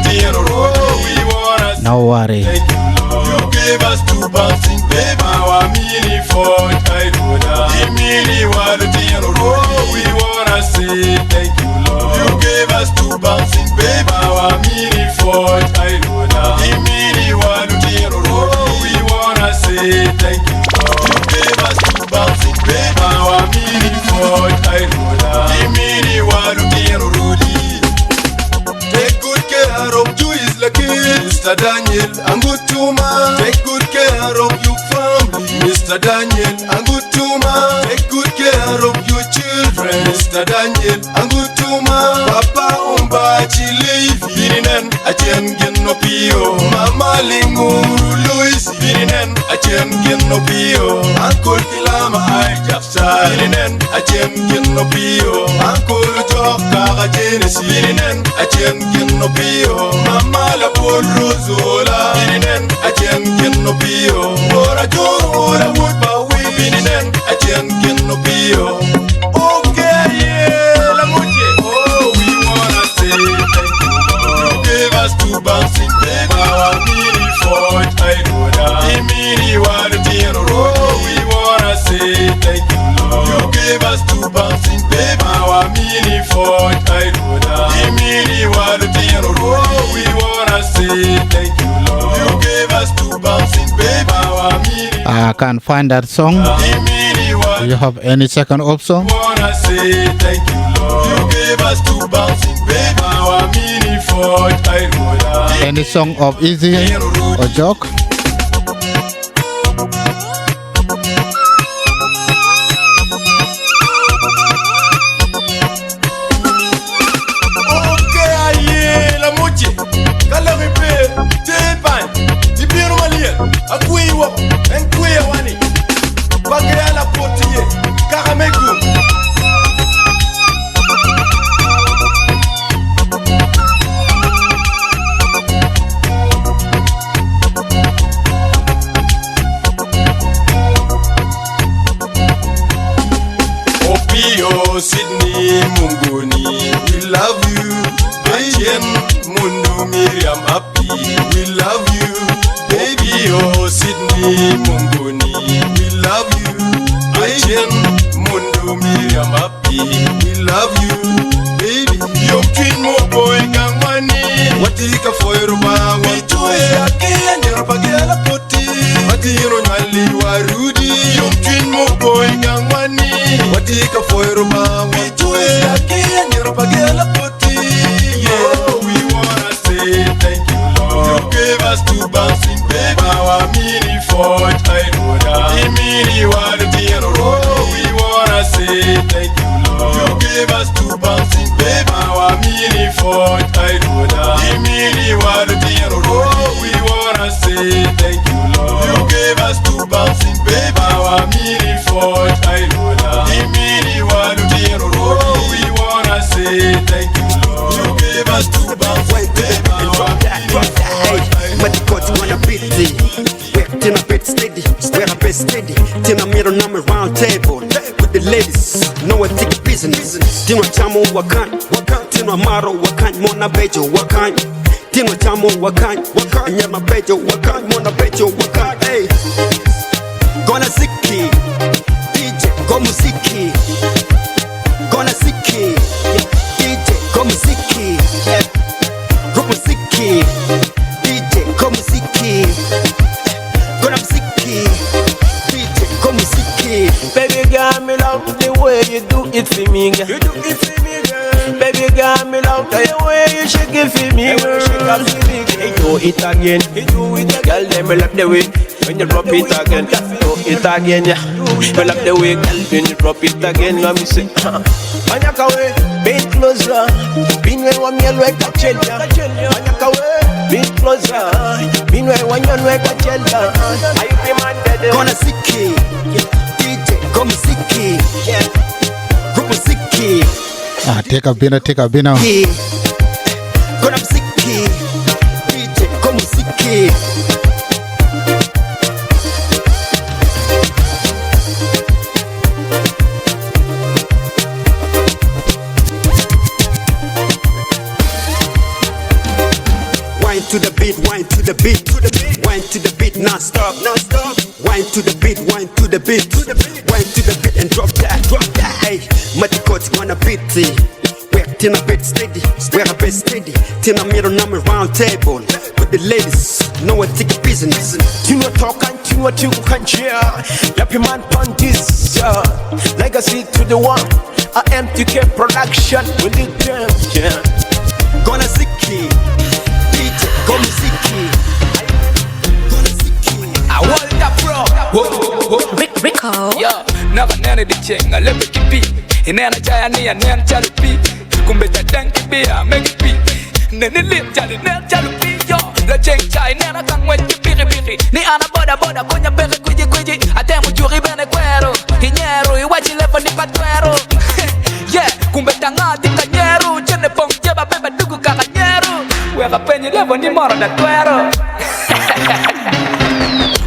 we wanna. No worry. Thank you, Lord. You gave us to bouncing baby, our mini Ford, I know that. Mini what the we wanna say thank you, Lord. You gave us to bouncing baby, our mini Ford, I know that. Mini what the we wanna say thank you, Lord. You gave us to bouncing baby, our mini Ford, I know that. Mini what the take good care of you is lucky, Mr. Daniel Angutuma. Take good care of your family, Mr. Daniel Angutuma. Take good care of your children, Mr. Daniel Angutuma. Papa umba chile birinen achen genno pio. Mama linguru Louis birinen achen genno pio. Uncle Kilama I japsa birinen achen genno pio. Uncle Joka Genesis birinen achen genno pio. Mama la por rozola birinen achen genno pio. Ora joro ora woodba we birinen achen genno pio. Okay yeah la muche. Oh we wanna say thank you, Lord. You gave us to bouncing baby, our mini Ford, I know that. Mini what the we wanna say thank you, Lord. You gave us to bouncing baby, our mini Ford, I know that. Mini what the we wanna say thank you, Lord. You gave us to bouncing baby, our mini. I can't find that song. Do you have any second option? Wanna say thank you, Lord. You gave us to bouncing baby, our mini Ford, I know that. Any song of Easy or Joke? Sydney Mungoni, we love you. Achen Mundu Miriam Happy, we love you. Baby oh Sydney Mungoni, we love you. Achen Mundu Miriam Happy, we love you. Baby, young twin mo boy gangwani. Watika foiruba, we do it again. Yerapagela poti, Matiro Nali Warudi. Young twin mo boy gangwani. Watika foiruba, we do it again. Yerapagela poti. Yeah, we wanna say thank you, Lord. You gave us to bouncing baby, our mini Ford, I know that. Mini what the we wanna say thank you, Lord. You gave us to bouncing baby, our mini Ford, I know that. Mini what the we wanna say thank you, Lord. You gave us to bouncing baby, our mini Ford, I know that. Mini what the we wanna say thank you, Lord. You gave us to bouncing baby, our mini Ford, I know Till I bet steady, where I bet steady. Till I meet on a round table with the ladies. No one take business. Till I chamo wakan, till I maro wakan, mona bejo wakan. Till I chamo wakan, and yet my bejo wakan, mona bejo wakan. Hey, gonna siki, DJ, go musiki. Gonna siki, DJ, go musiki. Go musiki, DJ, go musiki. Baby girl, me love the way you do it for me, girl. You do it for me, girl. Baby girl, me love the way you shake it for me, girl. You do it again, you do it again. Girl, let me love the way when you drop it again. it again, yeah. You like the way, girl, when you drop it again, let me say, Anyaka way, be closer. Binwe wa mielwe kachela. Anyaka way, be closer. Binwe wa mielwe kachela. I be man dead. Gonna siki, DJ, come siki, group siki. Take a bino. Gonna siki, DJ, come siki. Wine to the beat, wine to the beat, wine to the beat, non-stop. Wine to the beat, wine to the beat, wine to the beat and drop that. Hey, Matikoti wanna beat it. We're tina bit steady, we're a bit steady. Tina middle number round table with the ladies. No one take business. You know talk and you know you can share. Yappy man panties, legacy to the one. A MTK production with the jam, yeah. Gonna siki. Come siki. I want that bro. Rico. Yo, never nanny the ching. I let me keep it. In an ajayani and then chalupi. Kumbe cha danki beer, make it beat. Nene lip chali, nen chalupi. Yo, la ching chai, nena kang wet piri. Ni ana boda konya bere kuji. Atemu juri bene cuero. Hinyero, iwachi levo ni patuero. Yeah, kumbe tangati kanyeru. Chene pong jeba beba dugu kakanyero. Weka penye levo ni moro da tuero.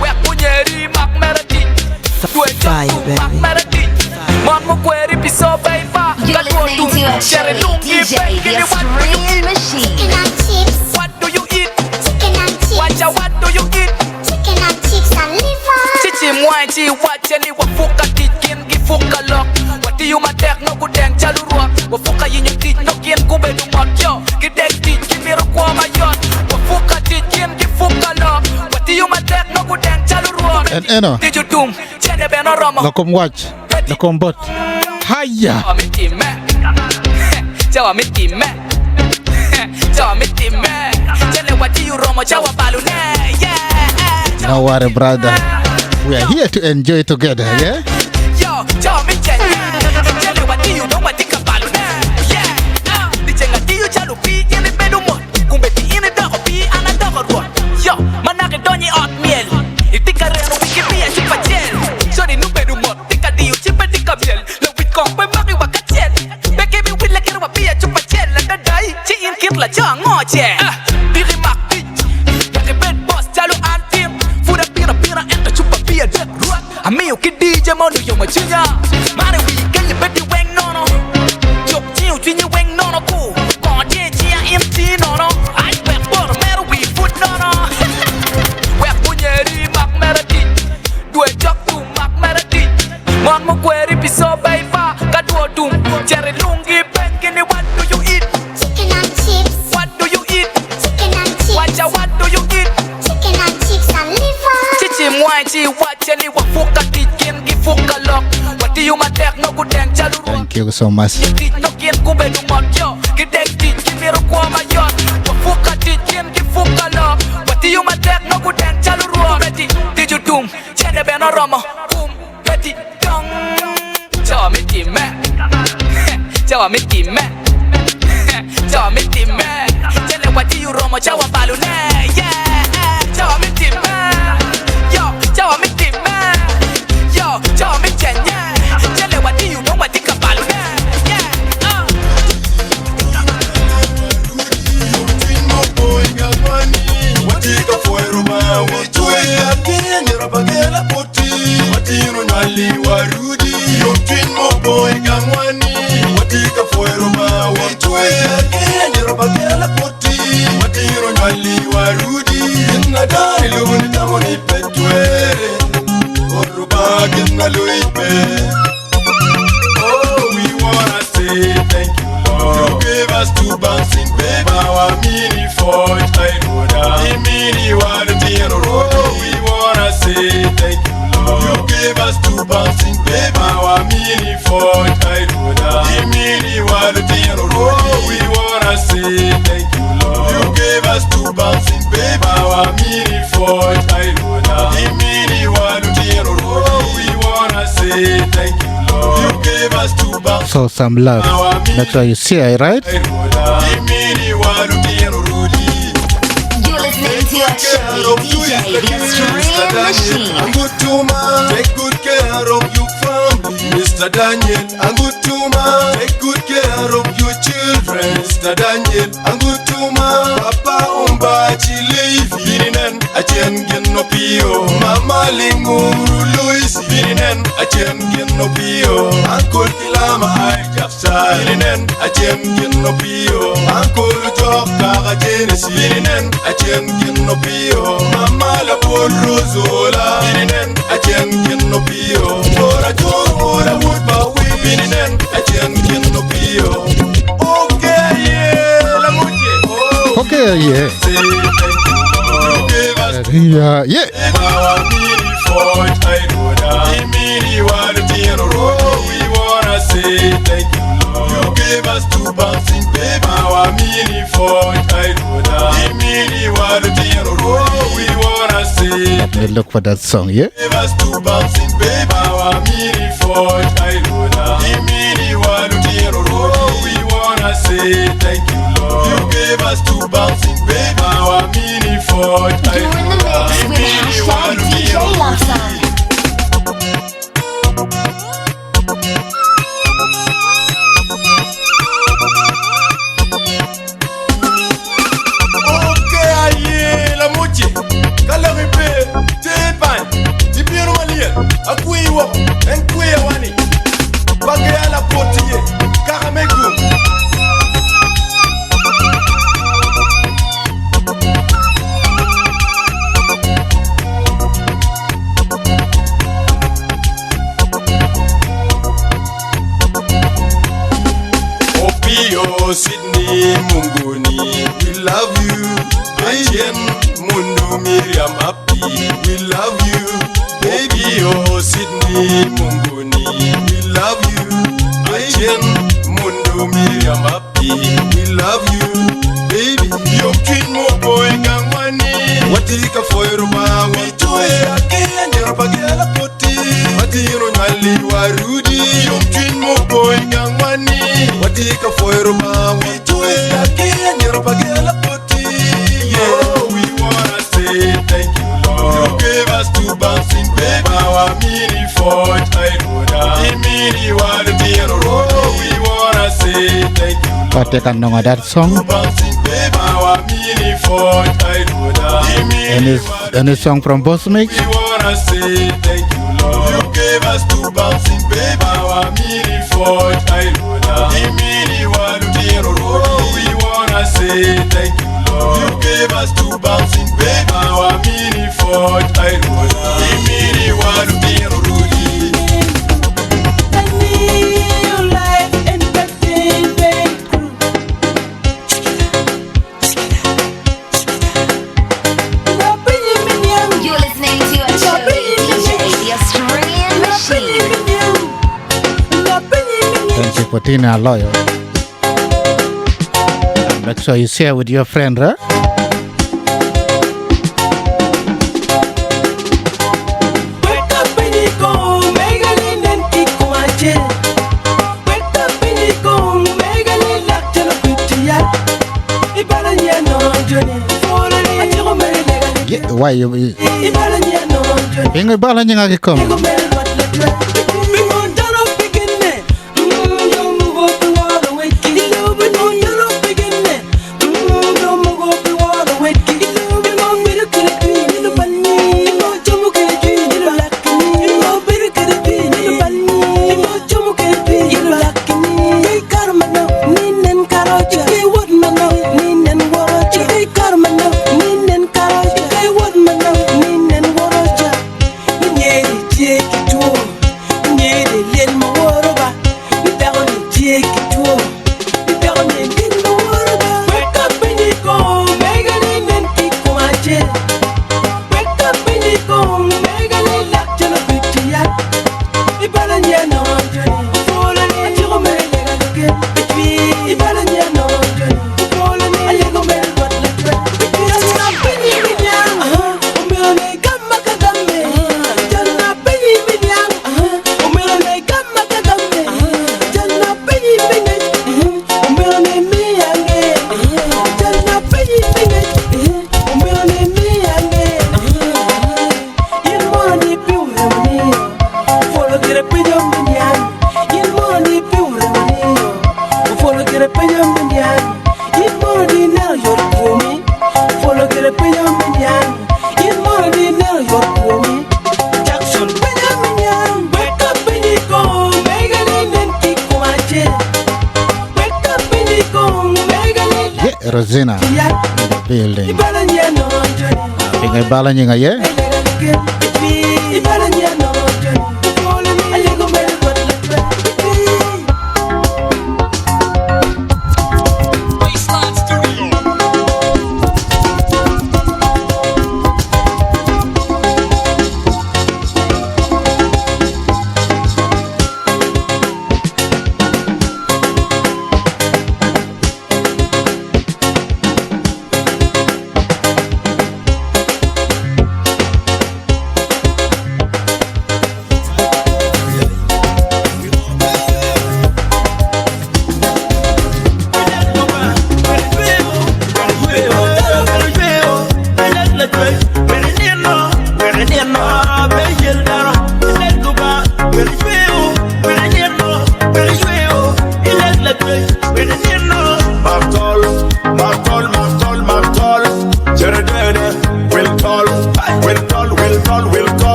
Wek punyeri mak merati. Fire, baby. Mon mo kweri piso baifa. You're listening to a Cherry DJ, the Australian machine. Chicken and chips. What do you eat? Chicken and chips. What do you eat? Chicken and chips and liver. Chichi mwanchi wacheni wafuka tikin gifuka lock. Wati you matek no kudeng chalurwa. Wafuka yinyo tit no kien kube numotyo. Kidek tit kimiro kwa mayon. Wafuka tikin gifuka lock. Wati you matek no kudeng chalurwa. And Eno, did you doom? Chene beno roma. Lokom watch, Lokom bot. Hiya. Jawa miti me. Chene wati you roma jawa balune. Yeah. No worry, brother. We are here to enjoy together, yeah? Yo, jawa miti chene wati you roma tika balune. Yeah. Dichenga tiyu chalupi yene bedumo. Kumbe ti ine dago pi ana dago ruwa. Yo, manake donyi oatmeal. Itika reno wikipia chupa gel. Sorry nu bedumo. Tika diyu chipe tika miel. Lo wit kongpe maki wakachel. Beke mi wile kero wapia chupa gel. Landa dai chi in kirla cha ngoche. Biri makti. Beke bed boss chalu antim. Fuda pira enta chupa pia dek ruat. Amiyo ki DJ mono yo machinya. Mare weekend you bedi weng nono. Chok chiu chinyi weng nono ku. Konje chia imti nono. I bet for mero we food nono. Wek punyeri mak merati. Due jok tu mak merati. Mon mo kweri piso baifa. Kaduo dum. Cherry lungi benkini what do you eat? Chicken and chips. What do you eat? Chicken and chips. What do you eat? Chicken and chips and liver. Chichi mwanchi wacheni wafuka tikin gifuka lock. Wati you matek no kudeng chaluru. Thank you so much. No kien kube numotyo. Kidek tit kimiro kwa mayon. Wafuka tikin gifuka lock. Wati you matek no kudeng chaluru. Betty, did you doom? Chene beno romo. Betty, dong. Jawa miti me. Jawa miti me. Jawa miti me. Chene wati you romo jawa balune. Yeah. Jawa miti me. Yo, jawa miti me. Yo, jawa miti nye. Chene wati you romo tika balune. Yeah. Watika fuero ma witwe akini rabagela poti watiro nyali warudi yotin mobo egangwani watika fuero ma witwe akini rabagela poti watiro nyali warudi nadari luguni tamoni petwere oruba genna loipe. Oh, we wanna say thank you, Lord. You gave us two bouncing baby. Our mini Ford, I know that. Mini one zero road. Oh, we wanna say thank you, Lord. You gave us two bouncing baby. Our mini Ford, I know that. Mini one zero road. Oh, we wanna say thank you, Lord. You gave us two bouncing baby. Our mini Ford, I know that. Mini one zero road. show some love. Make sure you share it, right? You're listening to a show, DJ The Stream Machine. Take good care of your family, Mr. Daniel Angutuma. Take good care of your children, Mr. Daniel Angutuma. Papa Umba Chile, Birinen, Achen Genopio. Mama Linguru Louis, Birinen, Achen Genopio. Uncle Kilama, I Japsa, Birinen, Achen Genopio. Uncle Job Karajenis, Birinen, Achen Genopio. Mama La Rosola, Birinen, Achen Genopio. For a tour, I would bow with Birinen, Achen Genopio. Okay, yeah, La Muche. Okay, yeah. Yeah. We wanna say thank you, Lord. You gave us 2 bouncing baby. Our mini Ford we wanna say. Let me look for that song, yeah? You gave us 2 bouncing baby. Our mini Ford we wanna say thank you, Lord. You gave us 2 bouncing baby. Our mini Ford You're in the mix with hashtag DJ Love Song. Akuiwa, enkuia wani. Bagaya la potiye, karamegum. Opio Sydney Munguni, we love you. Ayen Mundu Miriam Happy, we love you. Baby, oh Sydney Munguni, we love you. Ayen Mundu Miriam Happy, we love you. Baby, yo kin mo boy gangwani. Watika foiruba, witoe akia nyerpa gela poti. Watiro nyali warudi, yo kin mo boy gangwani. Watika foiruba, witoe akia nyerpa gela poti. Yeah, we wanna say thank you, Lord. You gave us 2 bouncing baby. Our mini Ford Mini Wadiro. We wanna say thank you, Lord. But they can know that song. Bouncing baby. Our mini Ford Any song from Boss Mix? We wanna say thank you, Lord. You gave us 2 bouncing baby. Our mini Ford Mini Wadiro. We wanna say thank you, Lord. You gave us 2 bouncing baby. Our mini Ford Mini Wadiro. You're listening to a show, DJ The Stream Machine. Thank you for Tina Loyal. And make sure you share with your friend, huh? Yeah, why you? Ingat bala niya nga come. Yeah. dinero yor kumi. Follow get a Benjamin. In more dinero yor kumi. Jackson Benjamin. Wake up and you go. Megalin and kick my chair. Wake up and you go. Megalin. Yeah, Rosina. The building. Ibalanyano. Pinga balanyinga ye. Ibalanyano. Ayego mele what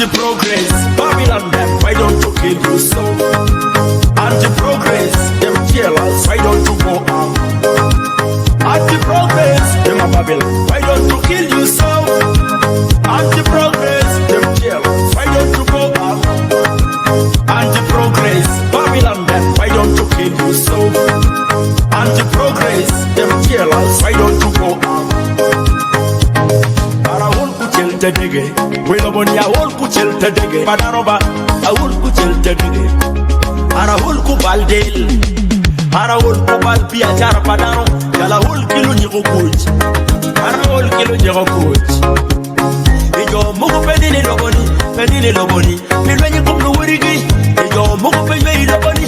Anti-progress, Babylon them, why don't you kill yourself? Anti-progress, them jealous, why don't you go out? Anti-progress, them a Babylon, why don't you kill yourself? Anti-progress, them jealous, why don't you go out? Anti-progress, Babylon them, why don't you kill yourself? Anti-progress, them jealous, why don't you go out? Dige, we no boni a whole kuchel te dige, padaroba a whole kuchel te dige, ara whole kubaldel, ara whole kubal pia jar padaro, yala whole kilo nyiko kuch, ara whole kilo nyiko kuch. Ijo mugu pedile loboni, pilwenye kumlu wirigi. Ijo mugu pedile loboni,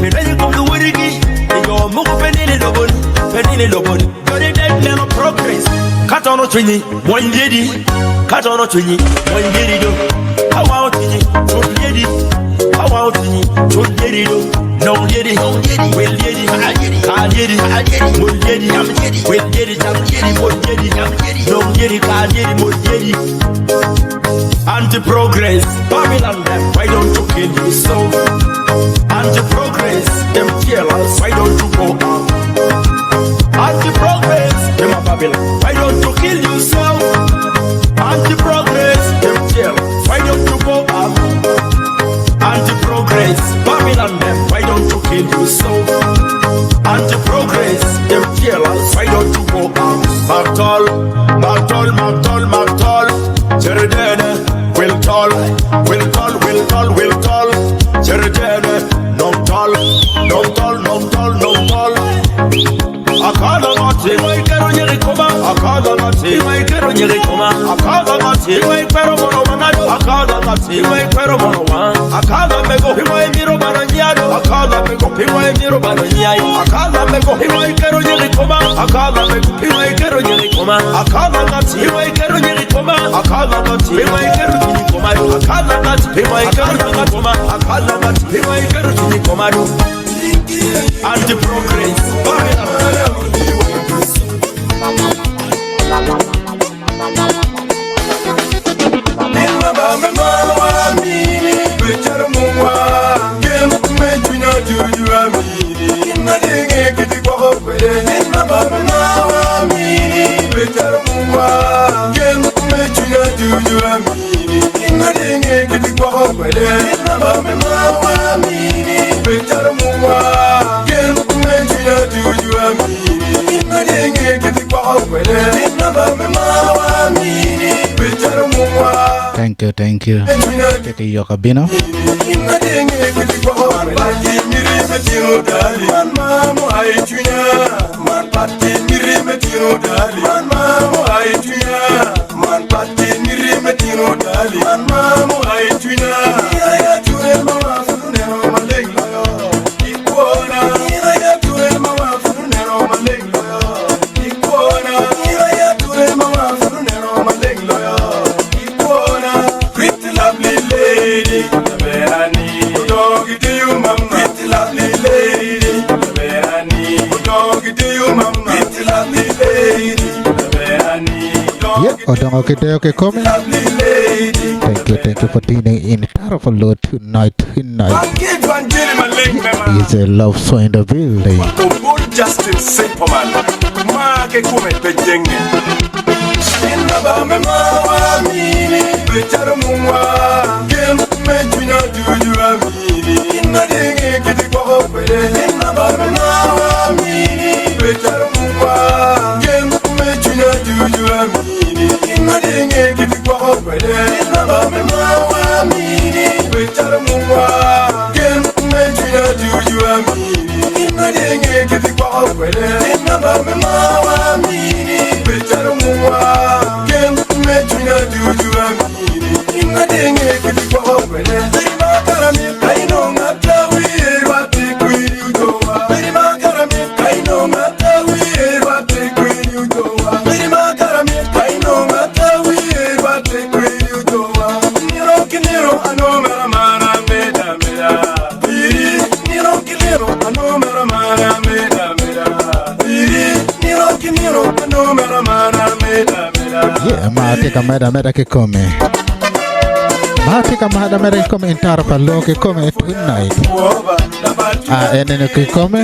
pilwenye kumlu wirigi. Ijo mugu pedile loboni, jodi dead never progress. Katono twini, one lady. Katono twini, one lady do. How out twini, two lady. How out twini, two lady do. No lady, well lady, can't lady, more lady, well lady, more lady, no lady, can't lady, more lady. Anti-progress, Babylon them, why don't you kill yourself? Anti-progress, them jealous, why don't you go out? Anti-progress, them a Babylon, why don't you kill yourself? Anti-progress, them jealous, why don't you go out? Anti-progress, Babylon them, why don't you kill yourself? Anti-progress, them jealous, why don't you go out? Martol, Jeredene, will tall, Jeredene, no tall. Akala mati, wai kero nyeri koma. Akala mati, wai kero nyeri koma. Akala mati, wai kero mono manado. Akala mati, wai kero mono wan. Akala mego, wai miro bananyado. Akala mego, wai miro bananyai. Akala mego, wai kero nyeri koma. Akala mego, wai kero nyeri koma. Akala mati, wai kero nyeri koma. Akala mati, wai kero nyeri koma. Akala mati, wai kero nyeri koma. Akala mati, wai kero nyeri koma. Anti-progress, Thank you. Kete Yokabino. Pretty lovely lady. Odongo Kideo coming. Thank you for tuning in. Powerful Lord tonight. Is a love song in the building. Justin Simpleman, Mark a comment Bejenge. In the Bama, Mini, Becharamua, Game, Medina, Juju, in the day, get it off with it. In the Bama, Mini, Becharamua, Game, Medina, Juju, in the day, get it off with it. In the Bama, Mini, Becharamua, Game, Medina, Juju, Inadenge kiti kwa okwele Inabame mawa mini Becharu muwa Kem mechunya juju amini Inadenge kiti kwa okwele Berima karami kaino ngatawi Erwati kwiri ujowa Berima karami kaino ngatawi Erwati kwiri ujowa Berima karami kaino ngatawi Erwati kwiri ujowa Niro kiniro ano mera mara meda mera Biri niro kiniro ano mera mara meda mera Biri niro kiniro ano mera mara meda mera Yeah, Matika Meda che come. Matika Meda che come in Tarpa Lo che come tonight. Ah, e ne che come?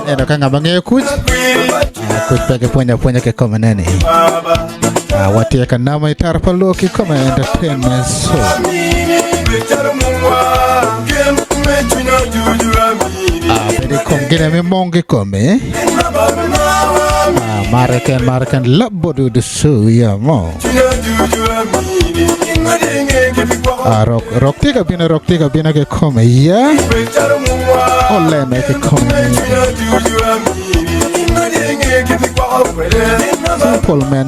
E ne kanga bange kuch. Kuch peke punya che come nene. Ah, watia kanama i Tarpa Lo che come entertainment show. Ah, per come mi mongi come? Ah, Marcan labbodu de show ya mo. Ah, rock tiga bina che come ya. Olle me che come.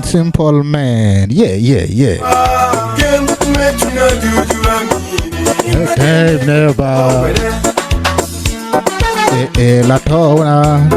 Simple man. Yeah. Hey, never. La tona.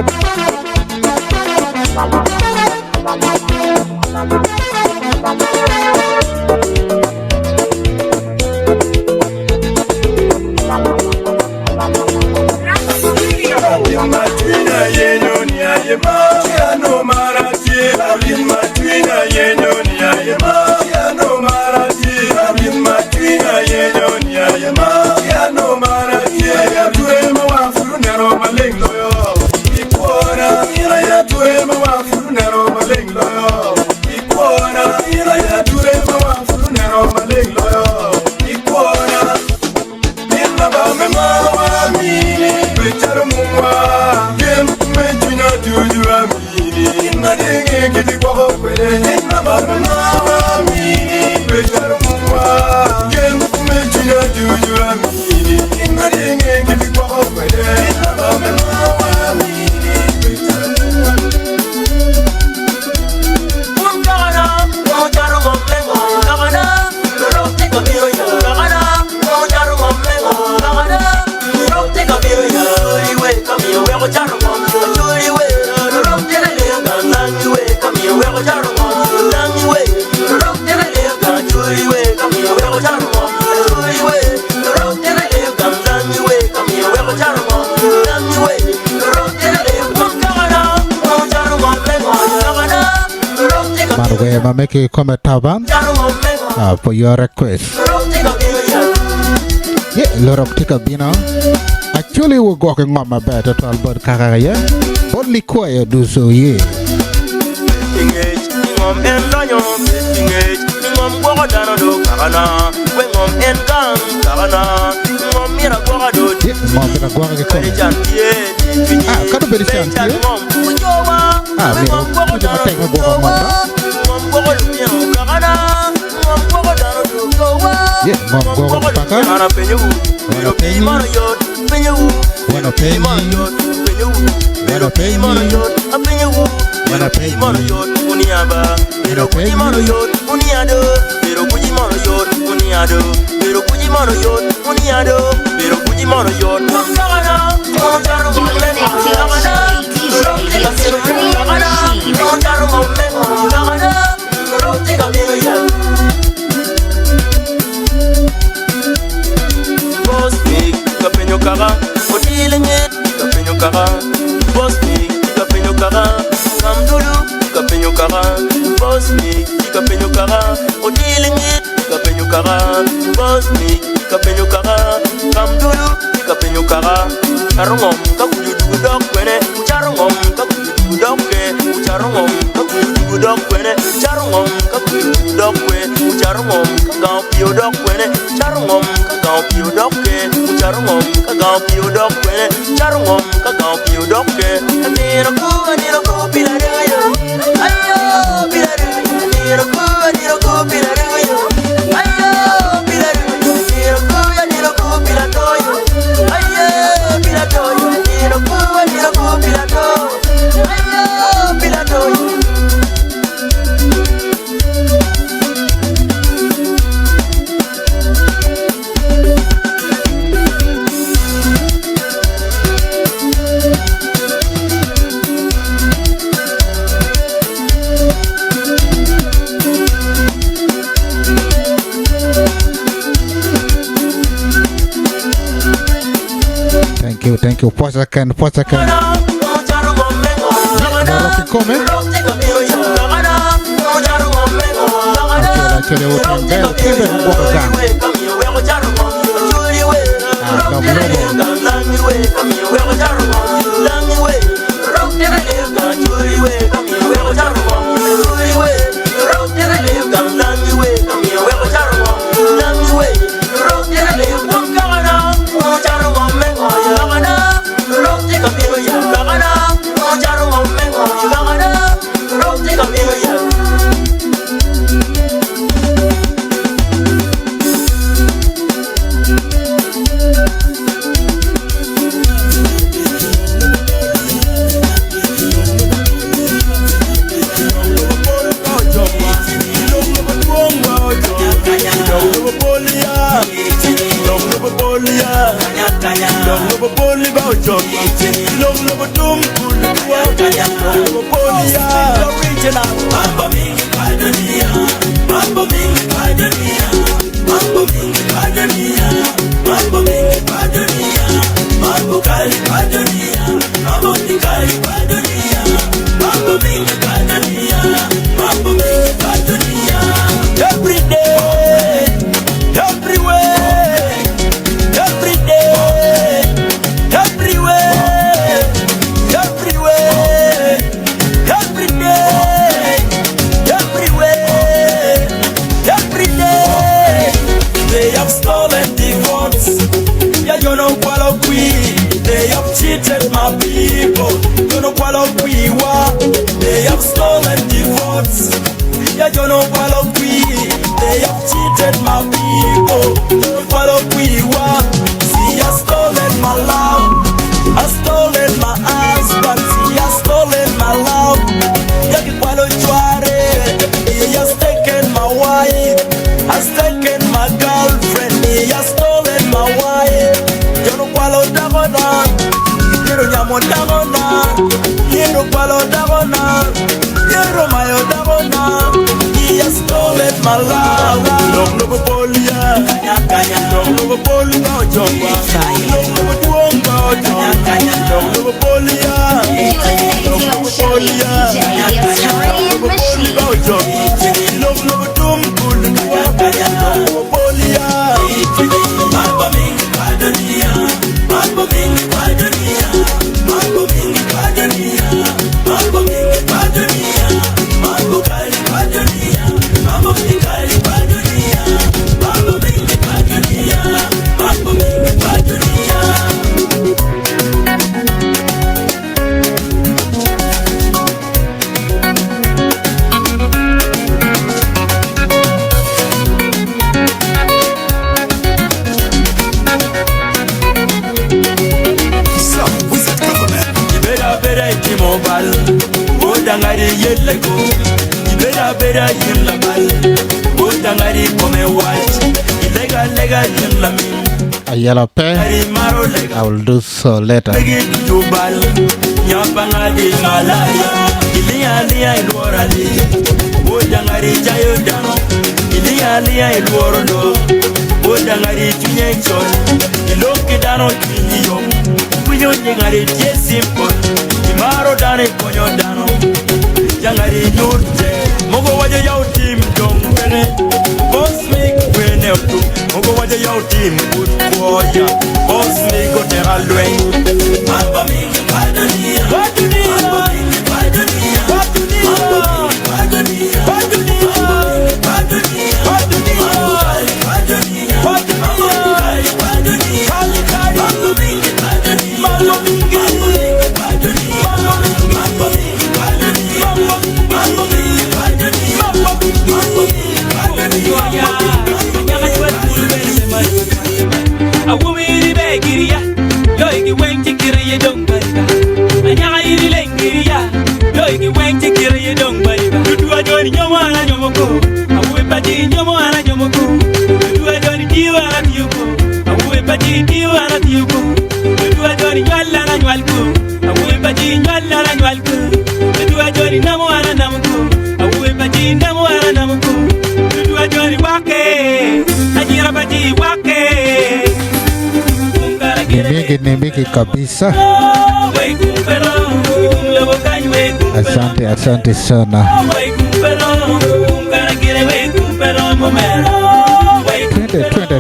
I make a comment taban for your request. Yeah, Lorok Tika Bina. Actually, we're walking on my bed at Albert Karaya. Only quiet do so, yeah. boss me, kapenyo kara, kamdulu, kapenyo kara, boss me, kapenyo kara, odilingi, kapenyo kara, boss me, kapenyo kara, kamdulu, kapenyo kara, charongom, kakuyu dog kwene, charongom, kakuyu dog ke, charongom, kakuyu dog kwene, charongom, kakuyu dog kwe, charongom, kagao pio dog kwene, charongom, kagao pio dog ke, charongom, kagao pio dog kwene, charongom, kagao pio dog ke, anira ku pilare yo, ayo pilare, anira ku pilare yo, ayo pilare, anira ku pilato yo, ayo pilato yo, anira ku pilato, ayo pilato yo. Thank you. Pause a second. Rocky come. Actually, we can bell. Keep it walk down. A yellow pen. I will do so later. maro dane konyo dano jangari nyurte mogo waje yaw team dong bene boss me wene tu mogo waje yaw team good boya boss me go terra loin mambo mingi padania padania padania padania Nimiki kabisa. Asante sana.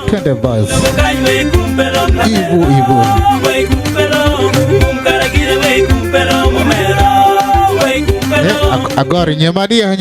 Twende boys. Ibu. Agora nyamadia.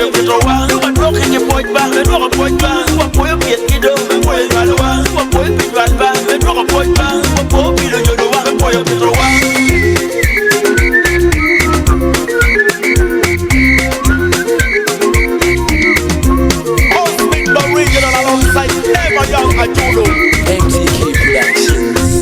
apoyo kitrowa Luba droke ke pojba Me droga pojba Luba apoyo kiet kido Me apoyo galwa Luba apoyo pitbalba Me droga pojba Luba apoyo pido jodowa Me apoyo kitrowa Cosmic the original alongside Never Young Ajulo MTK Productions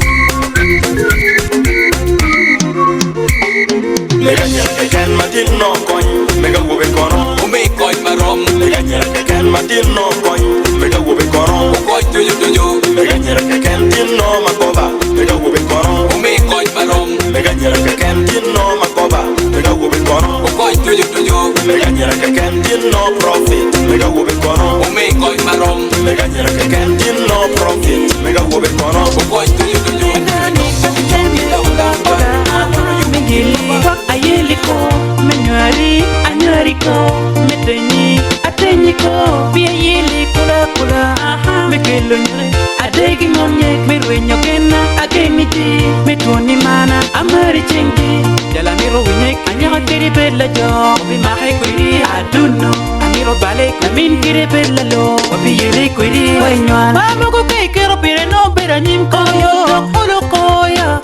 Mega nyerke ken matin no koñ Mega wobe koron Umi koñ marom Mega nyerke ken matin no koñ Mega wobe koron Koñ tuju tuju Mega nyerke ken tin no makoba Mega wobe koron Umi koñ marom Mega nyerke ken tin no makoba Mega wobe koron Koñ tuju tuju Mega nyerke ken tin no profit Mega wobe koron Umi koñ marom Mega nyerke ken tin no profit Mega wobe koron Koñ tuju tuju Ayeliko, menyari, anyariko, metenyi, atenyiko, biya yeli kula kula, mekelo nyere, adegi monye, mirwenyo kena, ageniti, metoni mana, amari chengi, jala miro winyek, anyaka kiri bella jo, obi mahe kwiri, aduno, amiro bale, namin kiri bella lo, obi yeli kwiri, wenywan, mamuko kay kero pire no bera nyim koyo, ulo koya,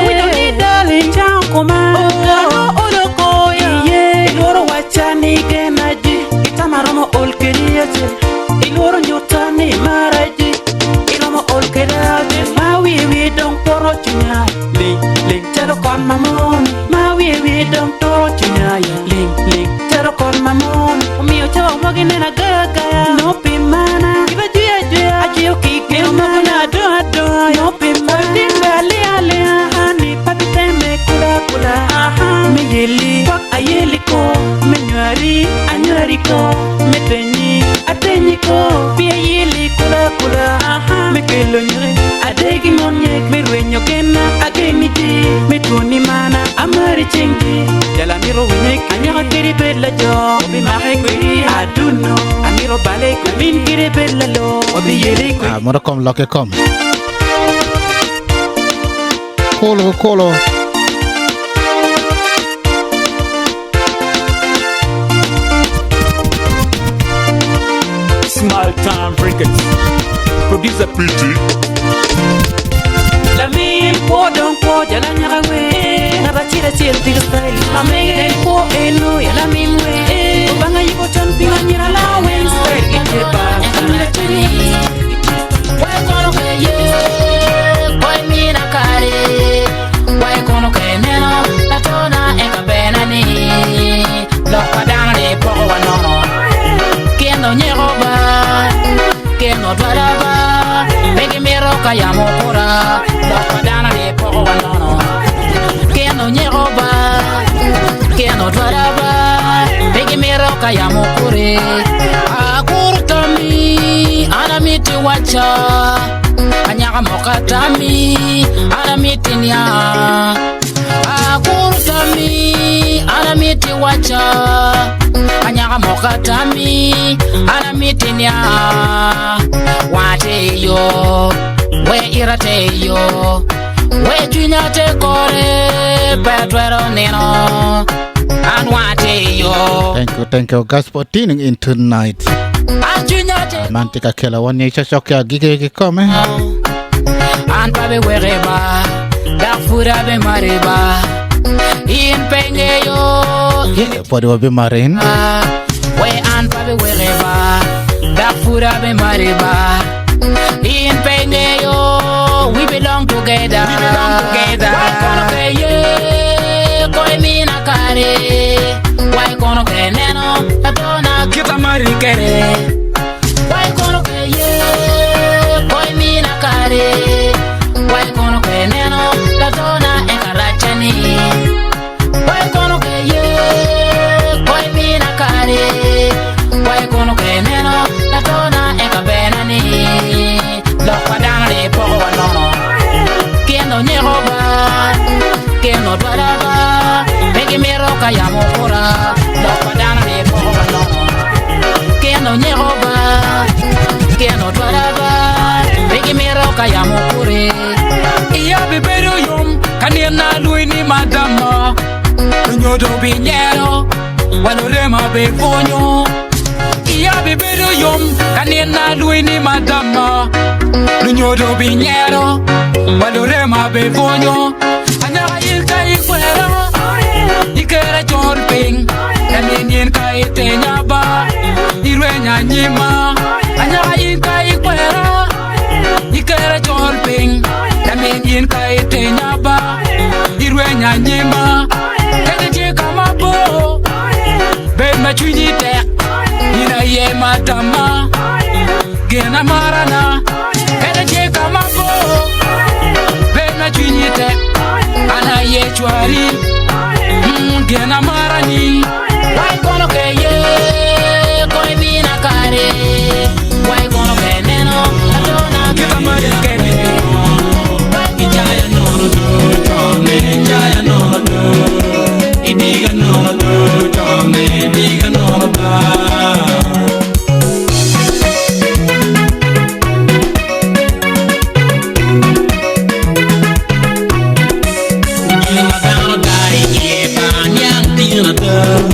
we don't need darling, chow kuma, Maramo olkeriaje iloro nyotani maraji ilamo olkeriaje mawi dong toro chunya ling chero kon mamon mawi dong toro chunya ling chero kon mamon umio chawa mogine na gaga no pimana kiba juya ajio kike maguna do no pimana ale hani pateme kula meyeli ayeliko menyari anyariko metenyi atenyiko biya yeli kula mekelo nyere adegi monye mirwenyo kena ageniti metoni mana amari chengi jala miro winyek anyaka kiri bella jo obi mahe kwiri aduno amiro bale min kiri bella lo obi yeli kwiri moro kom loke kom kolo Small Time Records Producer PT La mi po don po jala nyagawe na batira chil tiga style la mi po eno ya la mi we banga yipo chan pinga nyira la wen style ke ba amira chini wa kono ke ye koi mi na kare wa kono ke neno la tona e ka bena ni lo padana de po wa no kendo nyeroba kendo dwaraba begi miro kaya mokura lokadana de poko wanono kendo nyeroba kendo dwaraba begi miro kaya mokure akurtami ana miti wacha anyaka mokatami ana miti nya akurtami ana miti wacha anyaka mokatami ana mitinya wate yo we irate yo we junyate kore petwero nino and wate yo thank you guys for tuning in tonight mantika kela wani chashokya gige kome and babe wereba dafura be mareba in penye yo podi wabi marin we an babe wereba dafura be mareba in penye yo we belong together kono ke ye koi mina kare why kono ke neno atona kita mari kere why kono ke ye koi mina kare why kono ke neno atona ekarachani why kono ke ye koi mina kare why kono ke neno atona ekabenani lokwadana de poko wanono kendo nyeroba kendo dwaraba begi miro kaya mokura lokwadana de poko wanono kendo nyeroba kendo dwaraba begi miro kaya mokure iya beberu yum kanina luini madama nyodo binyero walorema befonyo yom kanina luini madama lunyodo binyero walure mabe fonyo anyara ilka ikwero ikere chorping kaninin ka itenyaba irwenya nyima anyara ilka ikwero ikere chorping kaninin ka itenyaba irwenya nyima kene kama bo be machunite ina ye matama gena marana kene kama bo be machunite ana ye chwari gena marani why kono keye koi bina kare why kono keneno adona kita mari kene ijaya no tome ijaya no idiga no tome idiga no ba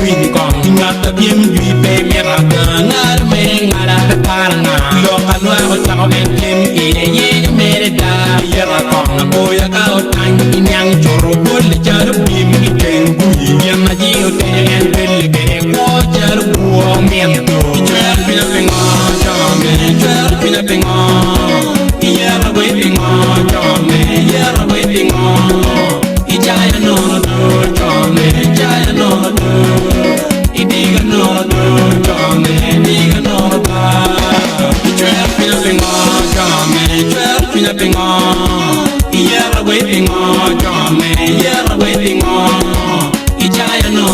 Wini kong ngata biem dwi pe mera ngar me ngara paranga lo kalwa ko ta ko kem ine ye mere da yera kong boya ka o tan inyang choro bol jar bim iten buyi yema ji o ten bel ke ko jar buo miem to jar pina penga jame jar pina penga yera we penga jame yera we penga ijaya no jame ijaya no idiga no jame idiga no ba ijaya pina penga jame ijaya pina penga yera we penga jame yera we penga ijaya no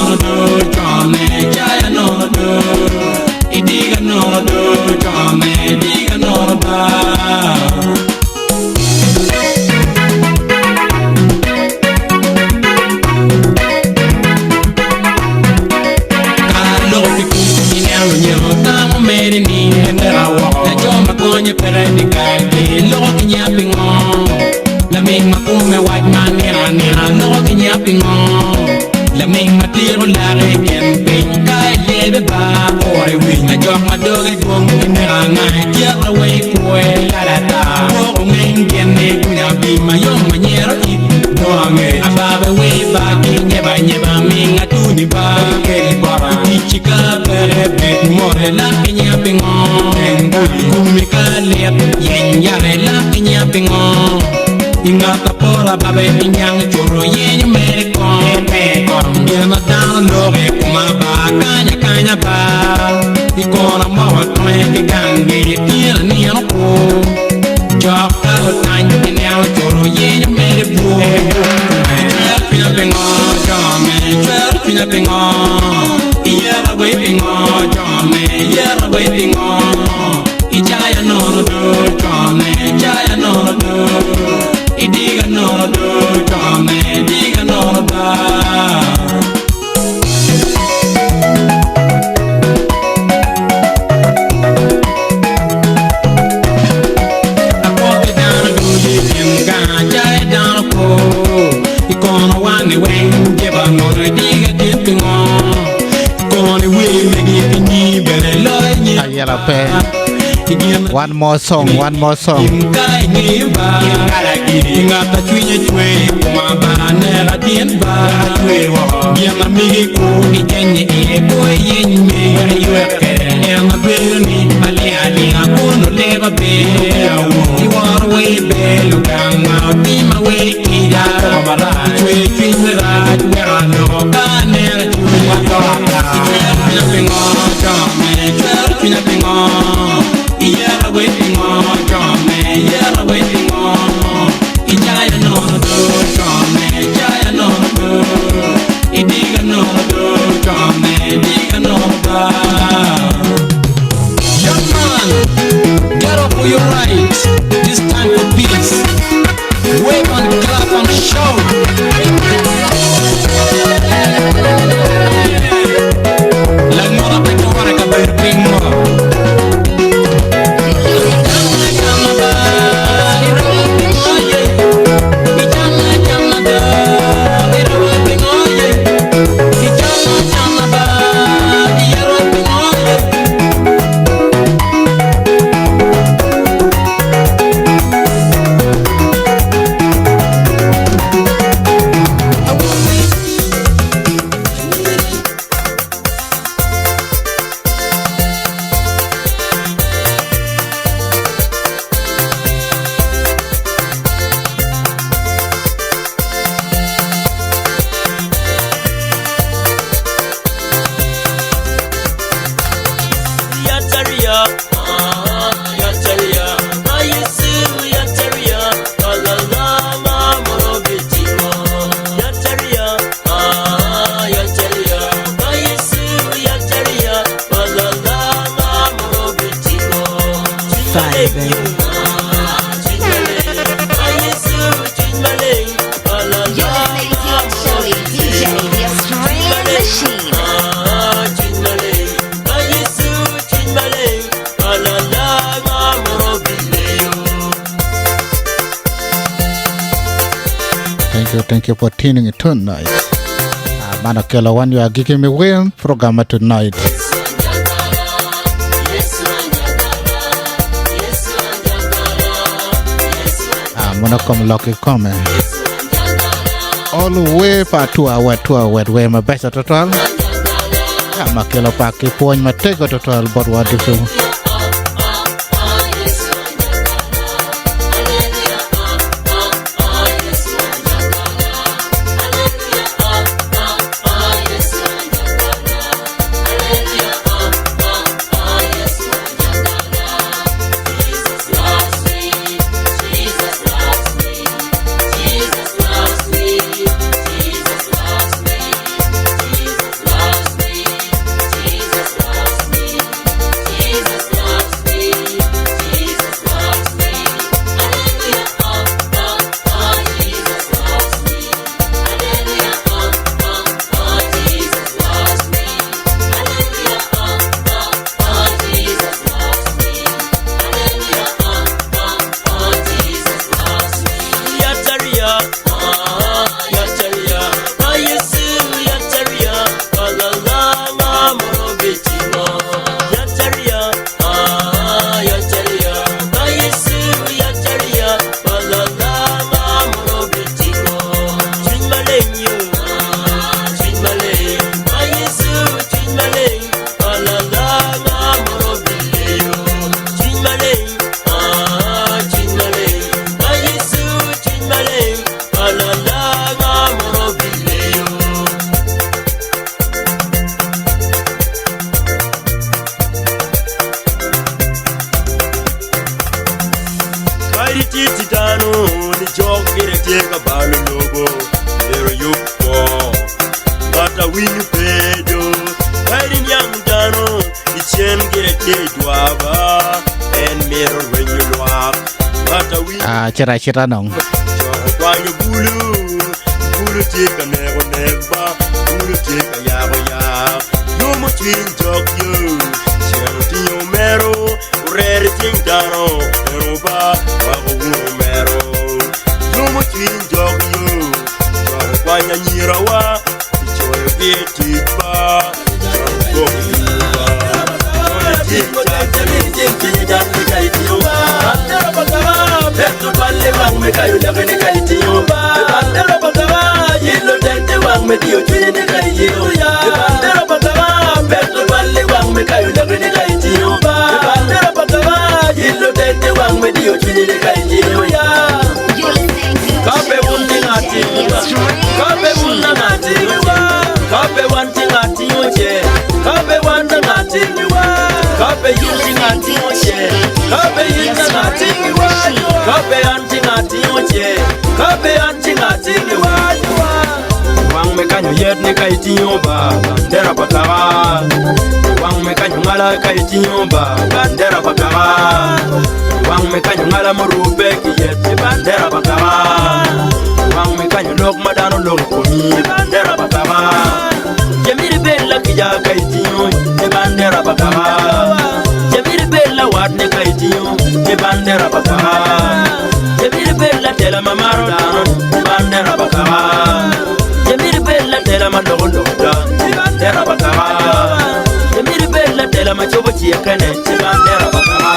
jame ijaya no idiga no jame idiga no ba Konye peredi kage logo kinyapingo la ming makume white man nira logo kinyapingo la ming matiro la rekemping kai lebe ba ore wing a jong madoge gong nira ngai kiara we kwe la da logo ngeng genne kunya bi mayong manyero ip doange ababe we ba nyeba ming atuni ba ke bara kichika pere bet more la kinyapingo kumikale yen yare la kinya pingo inga tapora babe pinyang choro yen mere kon pe kon yema down loge kuma ba kanya ba ikona mawa tme kigange tira ni anko jaka tanya ni al choro yen mere bu pina pingo jame pina pingo yera we pingo jame yera we pingo ijaya no jame ijaya no idiga no jame idiga no ba apote down do you ga jaya down ko ikono wani wen jeba no idiga dipingo ikono we megi ni bele lo ni ayala pe. One more song. Yeah, waiting on Jame, yeah, waiting on Ijaya no Jame, Ijaya no Idiga no Jame, Idiga no Young man, get up for your rights. This time for peace. Wave and clap and shout. La mora pecora che per primo. Thank you for tuning in tonight. Manakela one, you are giving me well program tonight. Monokom Lucky Come. All the way for 2 hours, where my best at total. Makela Paki point my take total, but what do you? Cira-cira dong. Wang me kanyo yet ne kai tiyoba bandera pakara. Wang me kanyo ngala kai tiyoba bandera pakara. Wang me kanyo ngala morube ki yet bandera pakara. Wang me kanyo lok madano lok komi bandera pakara. Jamiri bella ki ja kai tiyo bandera pakara. Jamiri bella wat ne kai tiyo bandera pakara. Jamiri bella tela mamaro dano bandera pakara. Jamiri bella tela mandondo da bandera pakara. Jamiri bella tela machobo chiekane bandera pakara.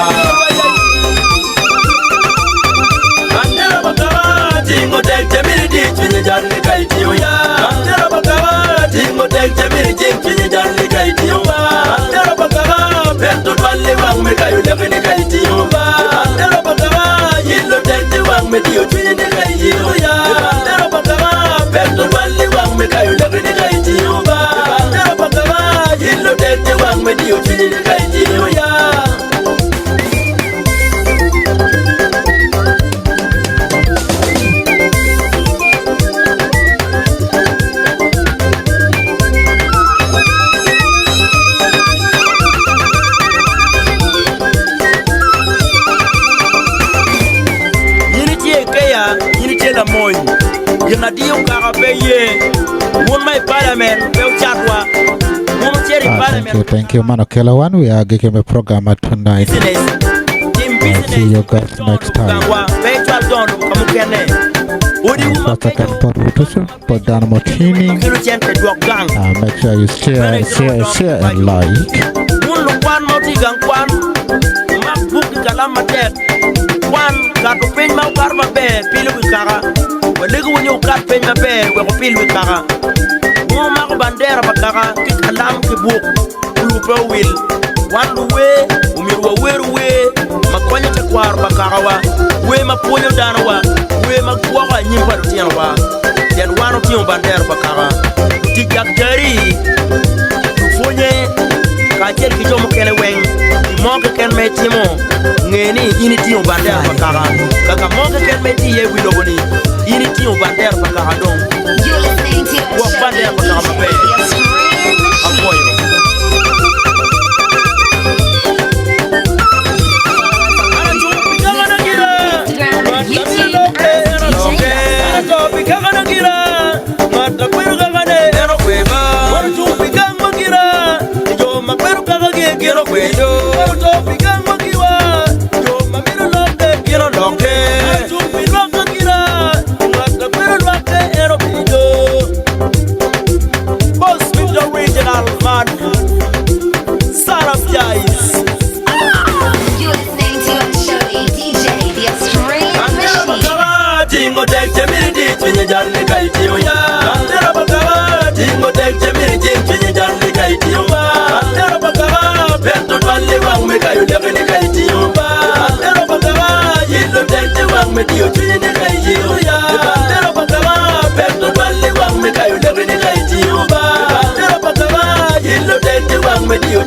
Bandera pakara tingo tek jamiri di chini jarli kai tiyo ya. Bandera pakara tingo tek jamiri di chini jarli kai tiyo ba. Bandera pakara bento balle wang me kayo lekini kai tiyo ba. Bandera pakara yillo tek te wang me tiyo chini kai tiyo ya. Bandera pakara bento balle wang me kayo lekini kai tiyo ba. Bandera pakara yillo tek te wang me tiyo chini kai tiyo ya. parliament, well, chatwa. Thank you, man. Okay, one we are giving a program tonight. See you guys next time. Podana Motini. Make sure you share and like. One got to pay my karma bear, pill with cara. Well, look when you got pay my bear, we'll pill with cara. Mama Bandera Bakara, kick a lamb to book, Uber will. One way, way, Makonya Takwar Bakarawa, way Mapoyo Danawa, way Makwa Nimba Tiawa, then one of you Bandera Bakara. Tikak Jerry, Funye, Kajer Kijomo Kenewang, Moka can make Timo, Nene, Unity of Bandera Bakara, Kakamoka can make tea with Oboni, Unity of Bandera Bakara. You're listening to Walk Bandera Bakara. Medio